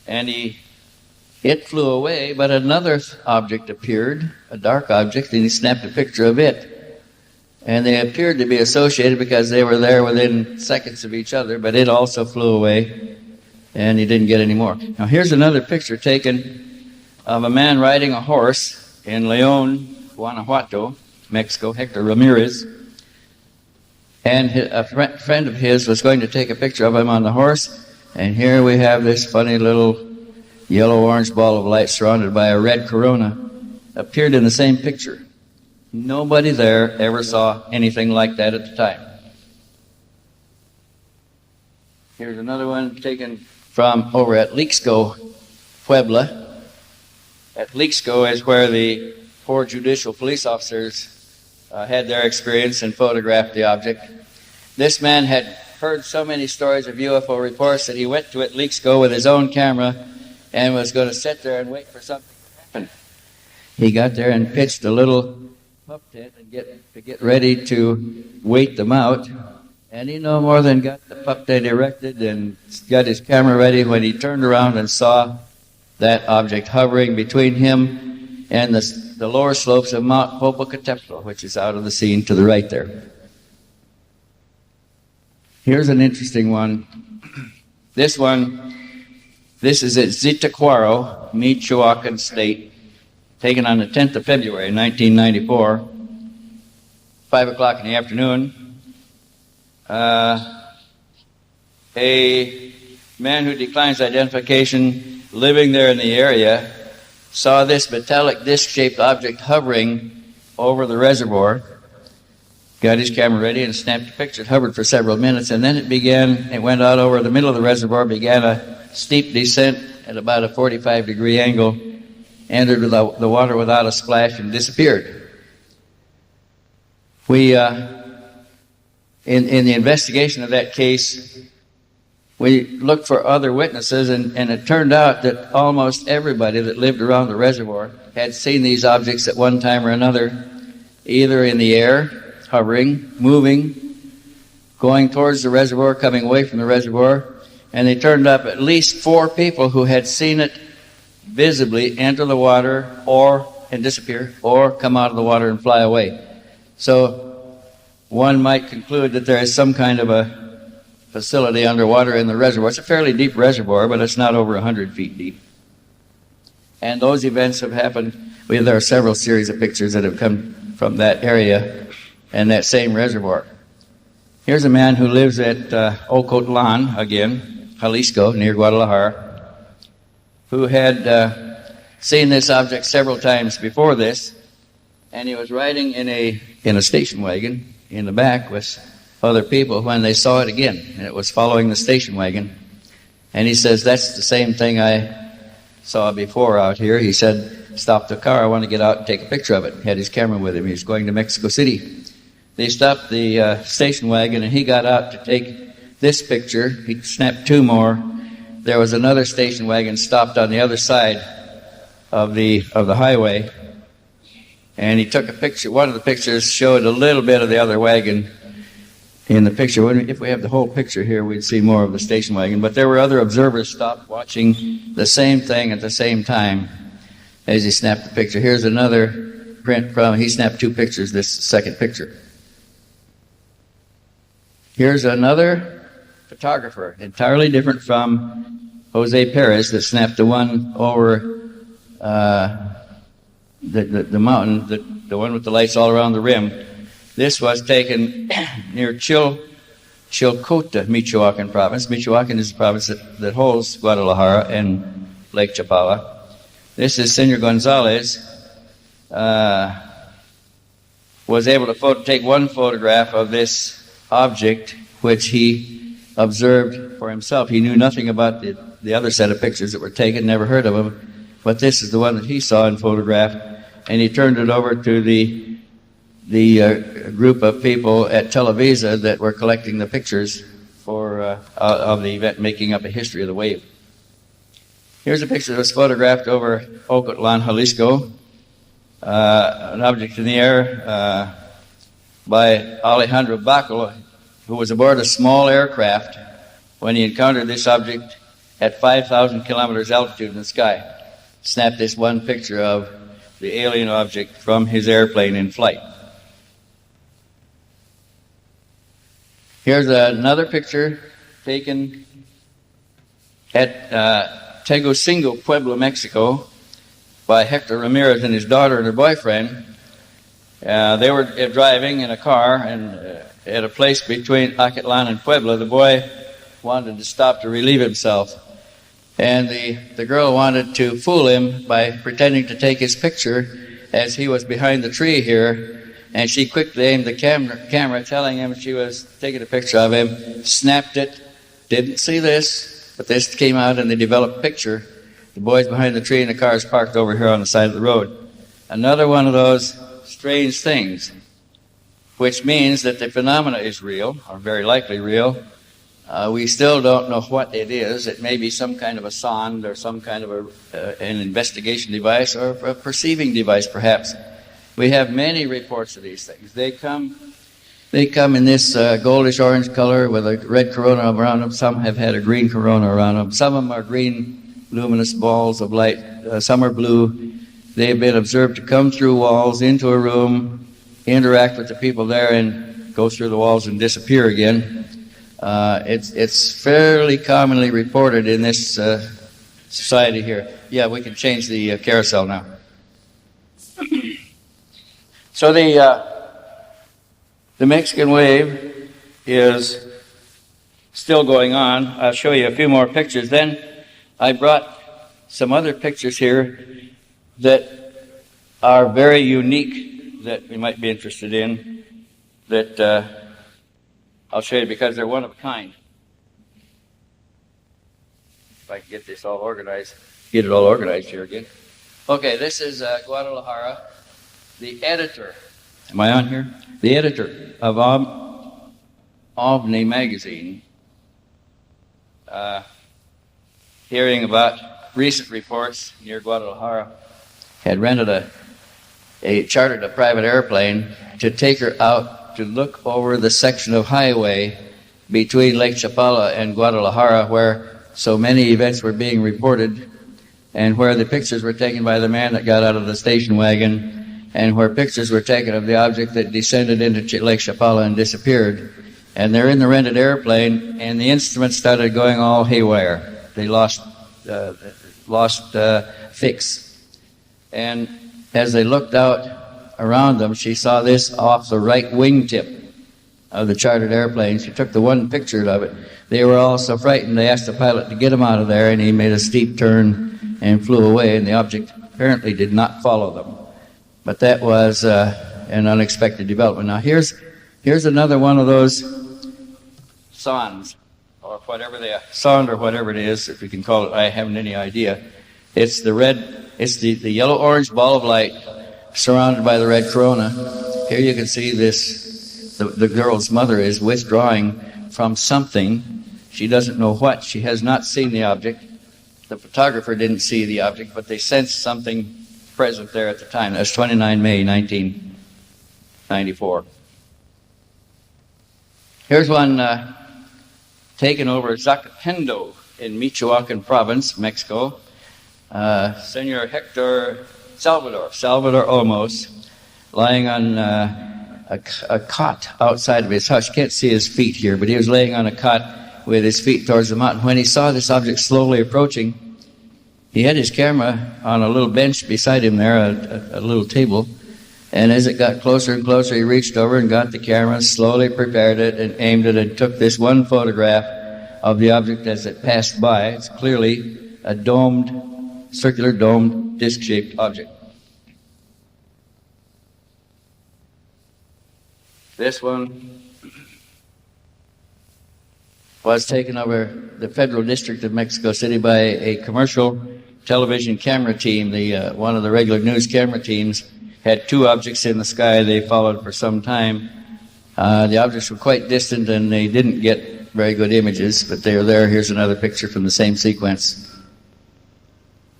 and it flew away, but another object appeared, a dark object, and he snapped a picture of it. And they appeared to be associated because they were there within seconds of each other, but it also flew away, and he didn't get any more. Now here's another picture taken of a man riding a horse in Leon, Guanajuato, Mexico, Hector Ramirez. And a friend of his was going to take a picture of him on the horse. And here we have this funny little yellow-orange ball of light surrounded by a red corona. appeared in the same picture. Nobody there ever saw anything like that at the time. Here's another one taken from over at Lixco, Puebla. At Lixco is where the 4 judicial police officers had their experience and photographed the object. This man had heard so many stories of UFO reports that he went to at Lixco with his own camera and was going to sit there and wait for something to happen. He got there and pitched a little pup tent and get ready to wait them out. And he no more than got the pup tent erected and got his camera ready when he turned around and saw that object hovering between him and the lower slopes of Mount Popocatépetl, which is out of the scene to the right there. Here's an interesting one. This is at Zitácuaro, Michoacan State, taken on the 10th of February, 1994, 5 o'clock in the afternoon. A man who declines identification living there in the area saw this metallic disc-shaped object hovering over the reservoir, got his camera ready and snapped a picture. It hovered for several minutes, and then it went out over the middle of the reservoir, began a steep descent at about a 45-degree angle, entered the water without a splash, and disappeared. We, in the investigation of that case, we looked for other witnesses, and it turned out that almost everybody that lived around the reservoir had seen these objects at one time or another, either in the air, hovering, moving, going towards the reservoir, coming away from the reservoir, and they turned up at least 4 people who had seen it visibly enter the water and disappear, or come out of the water and fly away. So one might conclude that there is some kind of a facility underwater in the reservoir. It's a fairly deep reservoir, but it's not over 100 feet deep. And those events have happened. There are several series of pictures that have come from that area and that same reservoir. Here's a man who lives at Ocotlan, again, Jalisco, near Guadalajara, who had seen this object several times before this, and he was riding in a station wagon in the back with other people when they saw it again, and it was following the station wagon. And he says, "That's the same thing I saw before out here." He said, "Stop the car, I want to get out and take a picture of it." He had his camera with him. He was going to Mexico City. They stopped the station wagon, and he got out to take this picture. He snapped 2 more. There was another station wagon stopped on the other side of the highway, and he took a picture. One of the pictures showed a little bit of the other wagon in the picture. If we have the whole picture here, we'd see more of the station wagon. But there were other observers stopped watching the same thing at the same time as he snapped the picture. Here's another print he snapped 2 pictures, this second picture. Here's another photographer, entirely different from Jose Perez, that snapped the one over the mountain, the one with the lights all around the rim. This was taken near Chilcota, Michoacan province. Michoacan is the province that holds Guadalajara and Lake Chapala. This is Senor Gonzalez. Was able to take one photograph of this object, which he observed for himself. He knew nothing about the other set of pictures that were taken, never heard of them, but this is the one that he saw and photographed, and he turned it over to the group of people at Televisa that were collecting the pictures of the event, making up a history of the wave. Here's a picture that was photographed over Ocotlan, Jalisco, an object in the air by Alejandro Bacol, who was aboard a small aircraft when he encountered this object at 5,000 kilometers altitude in the sky. Snapped this one picture of the alien object from his airplane in flight. Here's another picture taken at Tegucingo, Puebla, Mexico, by Hector Ramirez and his daughter and her boyfriend. They were driving in a car, and at a place between Acatlan and Puebla, the boy wanted to stop to relieve himself. And the girl wanted to fool him by pretending to take his picture as he was behind the tree here, and she quickly aimed the camera, telling him she was taking a picture of him, snapped it, didn't see this, but this came out in the developed picture. The boy's behind the tree and the car's parked over here on the side of the road. Another one of those strange things, which means that the phenomena is real, or very likely real. We still don't know what it is. It may be some kind of a sonde or some kind of an investigation device or a perceiving device, perhaps. We have many reports of these things. They come in this goldish orange color with a red corona around them. Some have had a green corona around them. Some of them are green luminous balls of light. Some are blue. They have been observed to come through walls into a room, interact with the people there, and go through the walls and disappear again. It's fairly commonly reported in this society here. Yeah, we can change the carousel now. So the Mexican wave is still going on. I'll show you a few more pictures. Then I brought some other pictures here that are very unique that we might be interested in, that I'll show you because they're one of a kind. If I can get this all organized, get it all organized here again. Okay, this is Guadalajara. The editor, am I on here? The editor of OVNI magazine, hearing about recent reports near Guadalajara, had chartered a private airplane to take her out to look over the section of highway between Lake Chapala and Guadalajara where so many events were being reported, and where the pictures were taken by the man that got out of the station wagon, and where pictures were taken of the object that descended into Lake Chapala and disappeared. And they're in the rented airplane, and the instruments started going all haywire. They lost fix. And as they looked out around them, she saw this off the right wingtip of the chartered airplane. She took the one picture of it. They were all so frightened, they asked the pilot to get him out of there, and he made a steep turn and flew away, and the object apparently did not follow them. But that was an unexpected development. Now here's another one of those sondes, or whatever they are, sonde or whatever it is, if you can call it. I haven't any idea. It's the yellow-orange ball of light surrounded by the red corona. Here you can see this. The girl's mother is withdrawing from something. She doesn't know what. She has not seen the object. The photographer didn't see the object, but they sensed something present there at the time. That's 29 May 1994. Here's one taken over Zacatendo in Michoacan province, Mexico. Senor Hector Salvador Olmos, lying on a cot outside of his house. You can't see his feet here, but he was laying on a cot with his feet towards the mountain. When he saw this object slowly approaching, he had his camera on a little bench beside him there, a little table. And as it got closer and closer, he reached over and got the camera, slowly prepared it and aimed it and took this one photograph of the object as it passed by. It's clearly a circular domed, disc-shaped object. This one was taken over the Federal District of Mexico City by a commercial television camera team. One of the regular news camera teams had two objects in the sky they followed for some time. The objects were quite distant and they didn't get very good images, but they were there. Here's another picture from the same sequence.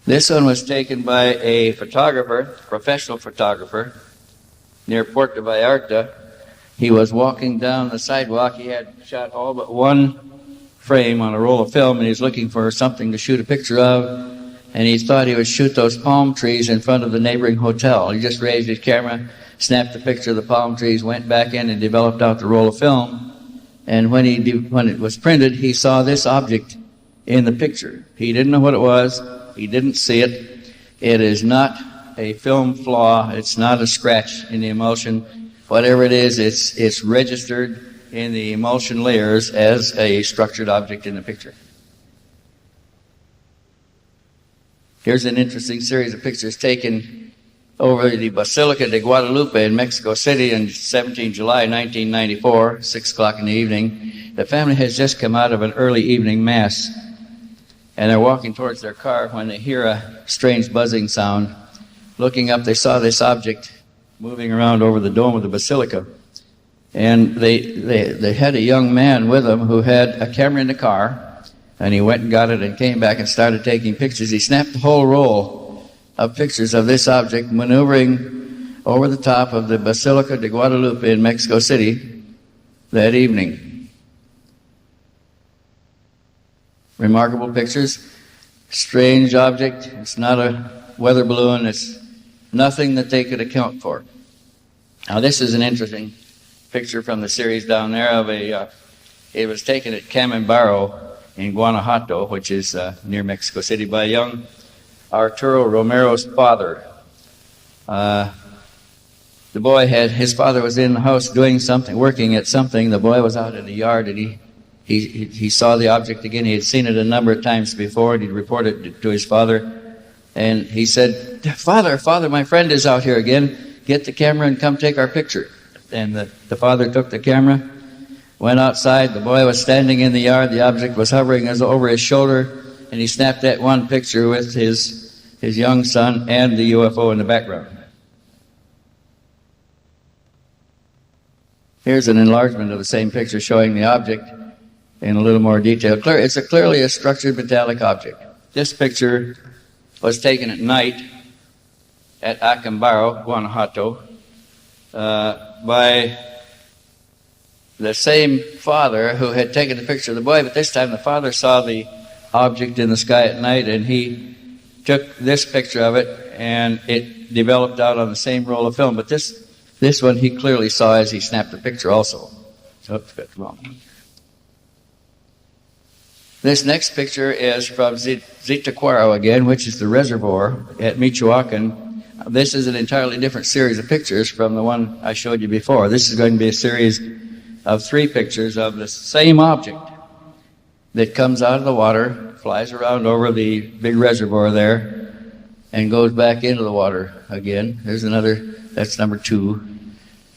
This one was taken by a photographer, professional photographer, near Puerto Vallarta. He was walking down the sidewalk. He had shot all but one frame on a roll of film, and he was looking for something to shoot a picture of, and he thought he would shoot those palm trees in front of the neighboring hotel. He just raised his camera, snapped a picture of the palm trees, went back in and developed out the roll of film, and when it was printed, he saw this object in the picture. He didn't know what it was. He didn't see it. It is not a film flaw. It's not a scratch in the emulsion. Whatever it is, it's registered in the emulsion layers as a structured object in the picture. Here's an interesting series of pictures taken over the Basilica de Guadalupe in Mexico City on 17 July 1994, 6 o'clock in the evening. The family has just come out of an early evening mass, and they're walking towards their car when they hear a strange buzzing sound. Looking up, they saw this object moving around over the dome of the basilica. And they had a young man with them who had a camera in the car, and he went and got it and came back and started taking pictures. He snapped the whole roll of pictures of this object maneuvering over the top of the Basilica de Guadalupe in Mexico City that evening. Remarkable pictures. Strange object. It's not a weather balloon. It's nothing that they could account for. Now, this is an interesting picture from the series down there of it was taken at Camembaro in Guanajuato, which is near Mexico City, by young Arturo Romero's father. The boy his father was in the house doing something, working at something. The boy was out in the yard, and he saw the object again. He had seen it a number of times before, and he'd reported it to his father. And he said, Father, my friend is out here again. Get the camera and come take our picture. And the father took the camera, went outside. The boy was standing in the yard. The object was hovering over his shoulder, and he snapped that one picture with his young son and the UFO in the background. Here's an enlargement of the same picture showing the object in a little more detail. It's clearly a structured metallic object. This picture was taken at night at Acambaro, Guanajuato, by the same father who had taken the picture of the boy, but this time the father saw the object in the sky at night, and he took this picture of it, and it developed out on the same roll of film. But this one he clearly saw as he snapped the picture also. Oops, got the wrong one. This next picture is from Zitácuaro again, which is the reservoir at Michoacan. This is an entirely different series of pictures from the one I showed you before. This is going to be a series of 3 pictures of the same object that comes out of the water, flies around over the big reservoir there, and goes back into the water again. There's another, that's number 2.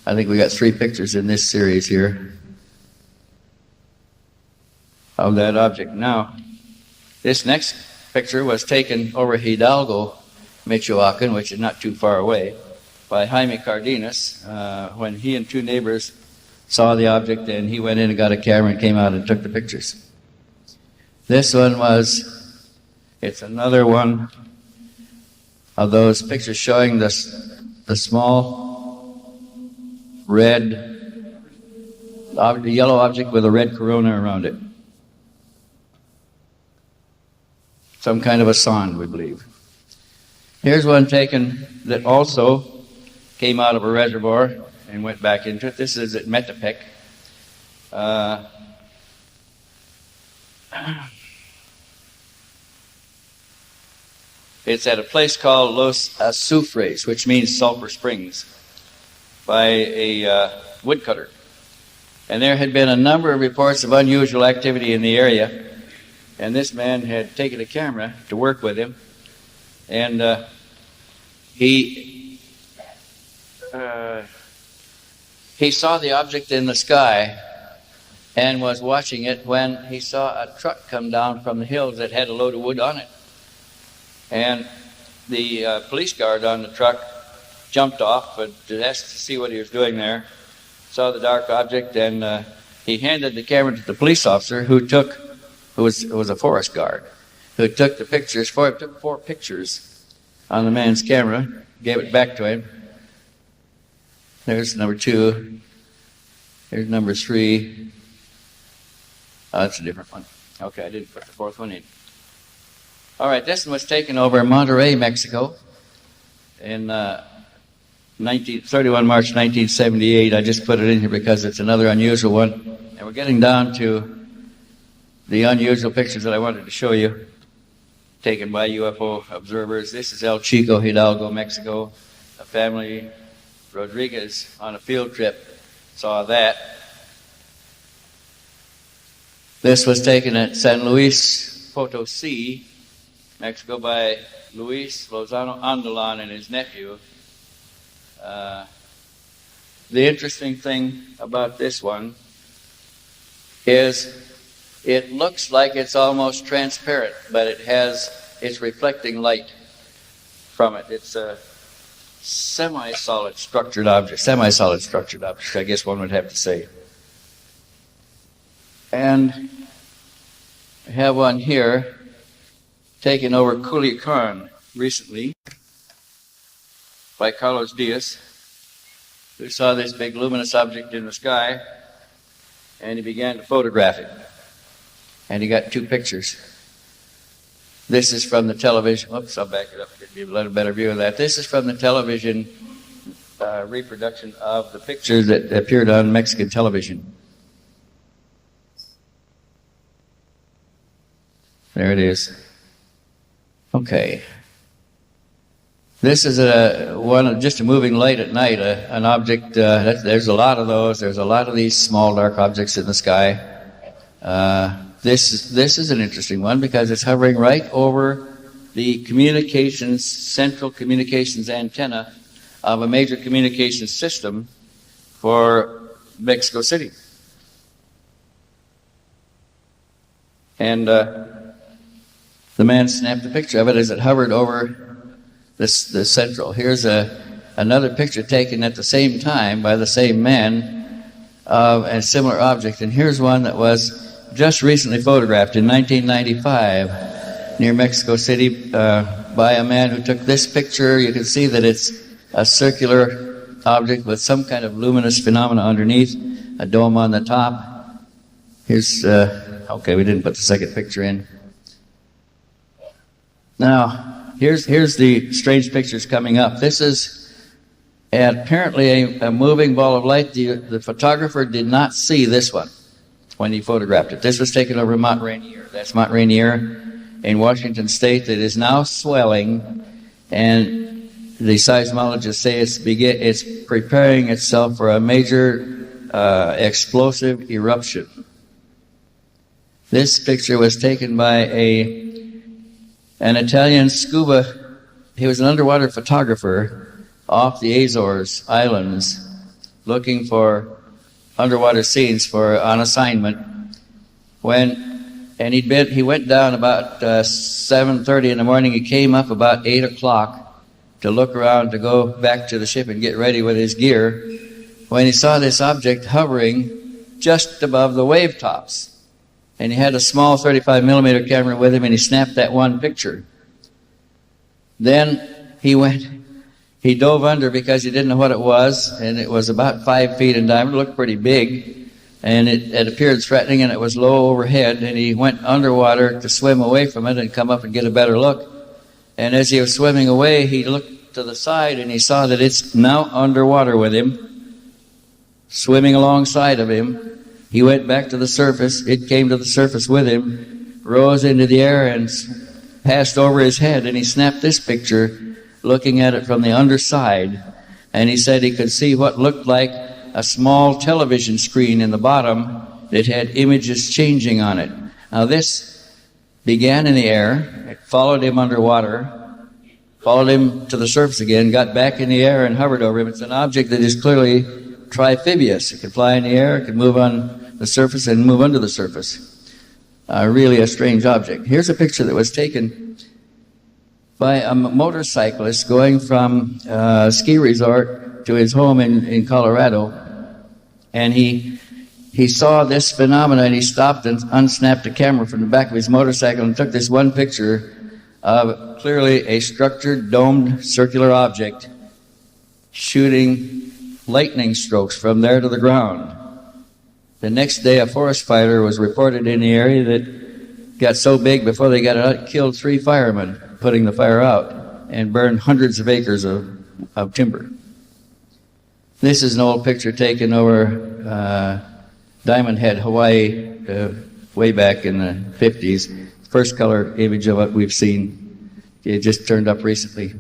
I think we got 3 pictures in this series here of that object. Now, this next picture was taken over Hidalgo, Michoacan, which is not too far away, by Jaime Cardenas, when he and 2 neighbors saw the object, and he went in and got a camera and came out and took the pictures. This one it's another one of those pictures showing the small red, the yellow object with a red corona around it. Some kind of a sonde, we believe. Here's one taken that also came out of a reservoir and went back into it. This is at Metepec. It's at a place called Los Azufres, which means sulfur springs, by a woodcutter. And there had been a number of reports of unusual activity in the area. And this man had taken a camera to work with him, and he saw the object in the sky and was watching it when he saw a truck come down from the hills that had a load of wood on it. And the police guard on the truck jumped off but asked to see what he was doing there, saw the dark object, and he handed the camera to the police officer who was a forest guard, who took the pictures for him, took 4 pictures on the man's camera, gave it back to him. There's number 2. Here's number 3. Oh, that's a different one. Okay, I didn't put the 4th one in. All right, this one was taken over Monterrey, Mexico, in 31 March 1978. I just put it in here because it's another unusual one. And we're getting down to the unusual pictures that I wanted to show you, taken by UFO observers. This is El Chico, Hidalgo, Mexico. A family, Rodriguez, on a field trip, saw that. This was taken at San Luis Potosi, Mexico, by Luis Lozano Andalan and his nephew. The interesting thing about this one is it looks like it's almost transparent, but it's reflecting light from it. It's a semi-solid structured object, I guess one would have to say. And I have one here taken over Culiacan recently by Carlos Diaz, who saw this big luminous object in the sky, and he began to photograph it. And he got 2 pictures. This is from the television. Oops, I'll back it up to give you a little better view of that. This is from the television reproduction of the picture that appeared on Mexican television. There it is. Okay. This is just a moving light at night, an object. There's a lot of those. There's a lot of these small dark objects in the sky. This is an interesting one because it's hovering right over the central communications antenna of a major communications system for Mexico City. And the man snapped a picture of it as it hovered over the central. Here's another picture taken at the same time by the same man of a similar object. And here's one that was just recently photographed in 1995 near Mexico City by a man who took this picture. You can see that it's a circular object with some kind of luminous phenomena underneath, a dome on the top. Here's, okay, we didn't put the second picture in. Now, here's the strange pictures coming up. This is apparently a moving ball of light. The photographer did not see this one when he photographed it. This was taken over Mount Rainier. That's Mount Rainier in Washington State that is now swelling, and the seismologists say it's preparing itself for a major explosive eruption. This picture was taken by an Italian scuba. He was an underwater photographer off the Azores Islands looking for underwater scenes on assignment. He went down about 7:30 in the morning. He came up about 8 o'clock to look around to go back to the ship and get ready with his gear when he saw this object hovering just above the wave tops. And he had a small 35 millimeter camera with him, and he snapped that one picture. Then he dove under because he didn't know what it was, and it was about 5 feet in diameter. It looked pretty big, and it appeared threatening, and it was low overhead, and he went underwater to swim away from it and come up and get a better look. And as he was swimming away, he looked to the side, and he saw that it's now underwater with him, swimming alongside of him. He went back to the surface. It came to the surface with him, rose into the air, and passed over his head. And he snapped this picture, looking at it from the underside. And he said he could see what looked like a small television screen in the bottom that had images changing on it. Now this began in the air. It followed him underwater, followed him to the surface again, got back in the air and hovered over him. It's an object that is clearly trifibious. It could fly in the air, it could move on the surface and move under the surface. Really a strange object. Here's a picture that was taken by a motorcyclist going from a ski resort to his home in Colorado. And he saw this phenomenon, and he stopped and unsnapped a camera from the back of his motorcycle and took this one picture of clearly a structured, domed, circular object shooting lightning strokes from there to the ground. The next day, a forest fire was reported in the area that got so big before they got it out, it killed 3 firemen putting the fire out and burned hundreds of acres of timber. This is an old picture taken over Diamond Head, Hawaii, way back in the 50s. First color image of it we've seen. It just turned up recently.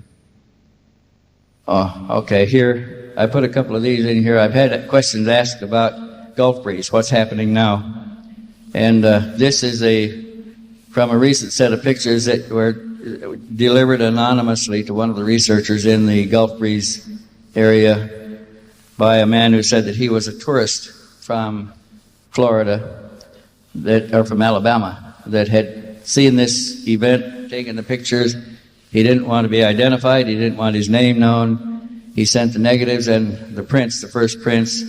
Oh, okay, here, I put a couple of these in here. I've had questions asked about Gulf breeze, what's happening now. And this is from a recent set of pictures that were delivered anonymously to one of the researchers in the Gulf breeze area by a man who said that he was a tourist from Florida, or from Alabama, that had seen this event, taken the pictures. He didn't want to be identified. He didn't want his name known. He sent the negatives and the prints, the first prints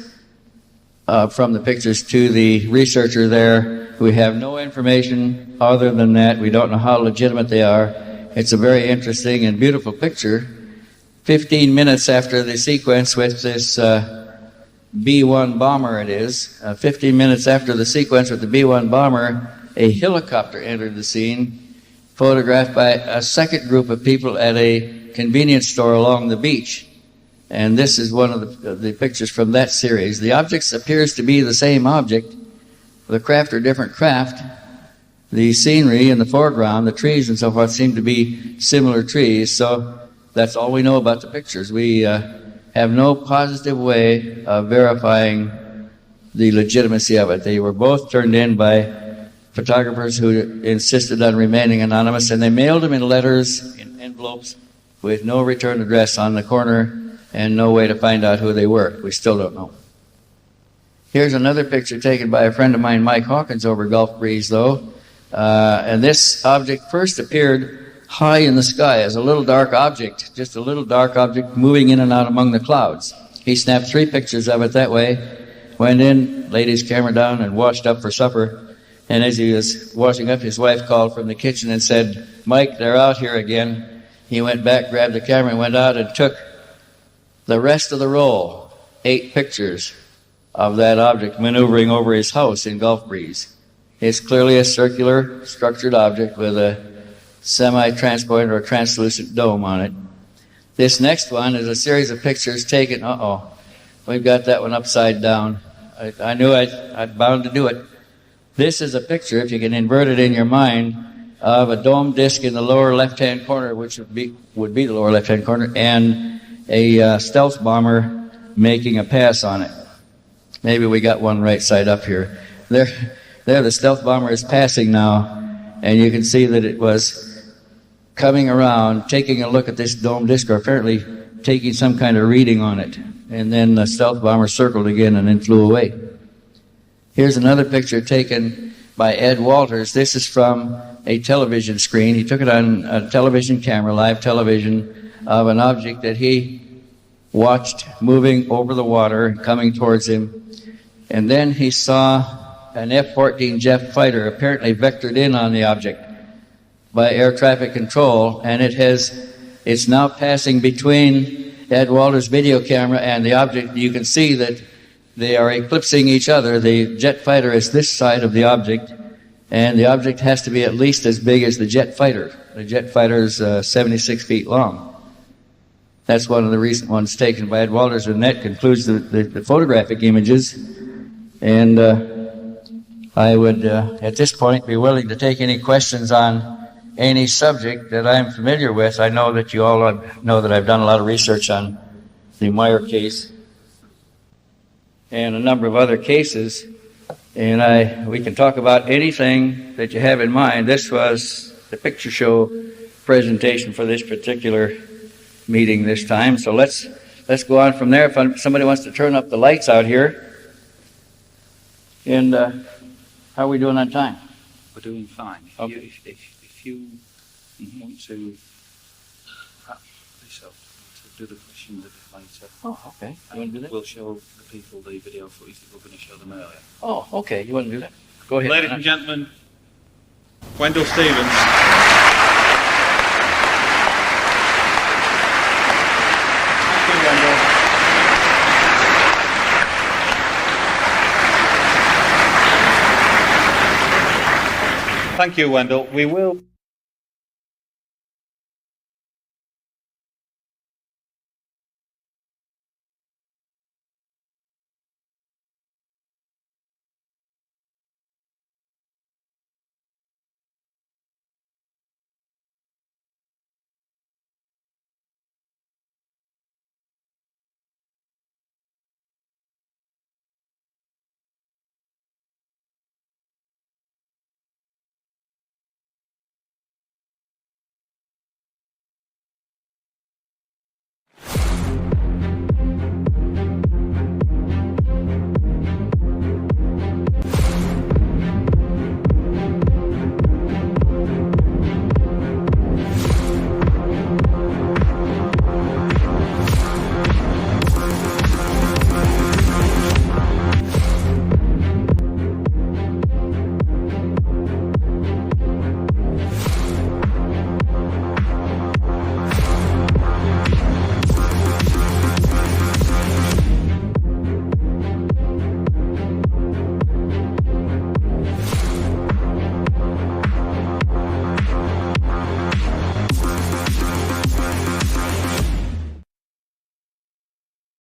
from the pictures to the researcher there. We have no information other than that. We don't know how legitimate they are. It's a very interesting and beautiful picture. 15 minutes after the sequence with this B-1 bomber, it is, 15 minutes after the sequence with the B-1 bomber, a helicopter entered the scene, photographed by a second group of people at a convenience store along the beach. And this is one of the pictures from that series. The object appears to be the same object. The craft are different craft. The scenery in the foreground, the trees and so forth, seem to be similar trees. So that's all we know about the pictures. We have no positive way of verifying the legitimacy of it. They were both turned in by photographers who insisted on remaining anonymous, and they mailed them in letters, in envelopes, with no return address on the corner and no way to find out who they were. We still don't know. Here's another picture taken by a friend of mine, Mike Hawkins, over Gulf Breeze, though. And this object first appeared high in the sky as a little dark object, just a little dark object moving in and out among the clouds. He snapped 3 pictures of it that way, went in, laid his camera down, and washed up for supper. And as he was washing up, his wife called from the kitchen and said, "Mike, they're out here again." He went back, grabbed the camera, and went out and took the rest of the roll, 8 pictures of that object maneuvering over his house in Gulf Breeze. It's clearly a circular, structured object with a semi-transparent or translucent dome on it. This next one is a series of pictures taken. We've got that one upside down. I knew I'd bound to do it. This is a picture, if you can invert it in your mind, of a dome disc in the lower left-hand corner, which would be the lower left-hand corner, and a stealth bomber making a pass on it. Maybe we got one right side up here. There, the stealth bomber is passing now, and you can see that it was coming around, taking a look at this dome disc, or apparently taking some kind of reading on it. And then the stealth bomber circled again and then flew away. Here's another picture taken by Ed Walters. This is from a television screen. He took it on a television camera, live television, of an object that he watched moving over the water, coming towards him. And then he saw an F-14 jet fighter apparently vectored in on the object by air traffic control, and it's now passing between Ed Walters' video camera and the object. You can see that they are eclipsing each other. The jet fighter is this side of the object, and the object has to be at least as big as the jet fighter. The jet fighter is 76 feet long. That's one of the recent ones taken by Ed Walters, and that concludes the photographic images. And I would, at this point, be willing to take any questions on any subject that I'm familiar with. I know that you all know that I've done a lot of research on the Meier case and a number of other cases, and we can talk about anything that you have in mind. This was the picture show presentation for this particular meeting this time, so let's go on from there. If somebody wants to turn up the lights out here. And how are we doing on time? We're doing fine. Okay. If you want to wrap this up, to do the questions a bit later. Oh, okay. You want to do that? We'll show the people the video footage that we're going to show them earlier. Oh, okay. You want to do that? Go ahead. Ladies and gentlemen, Wendell Stevens. Thank you, Wendell. Thank you, Wendell. We will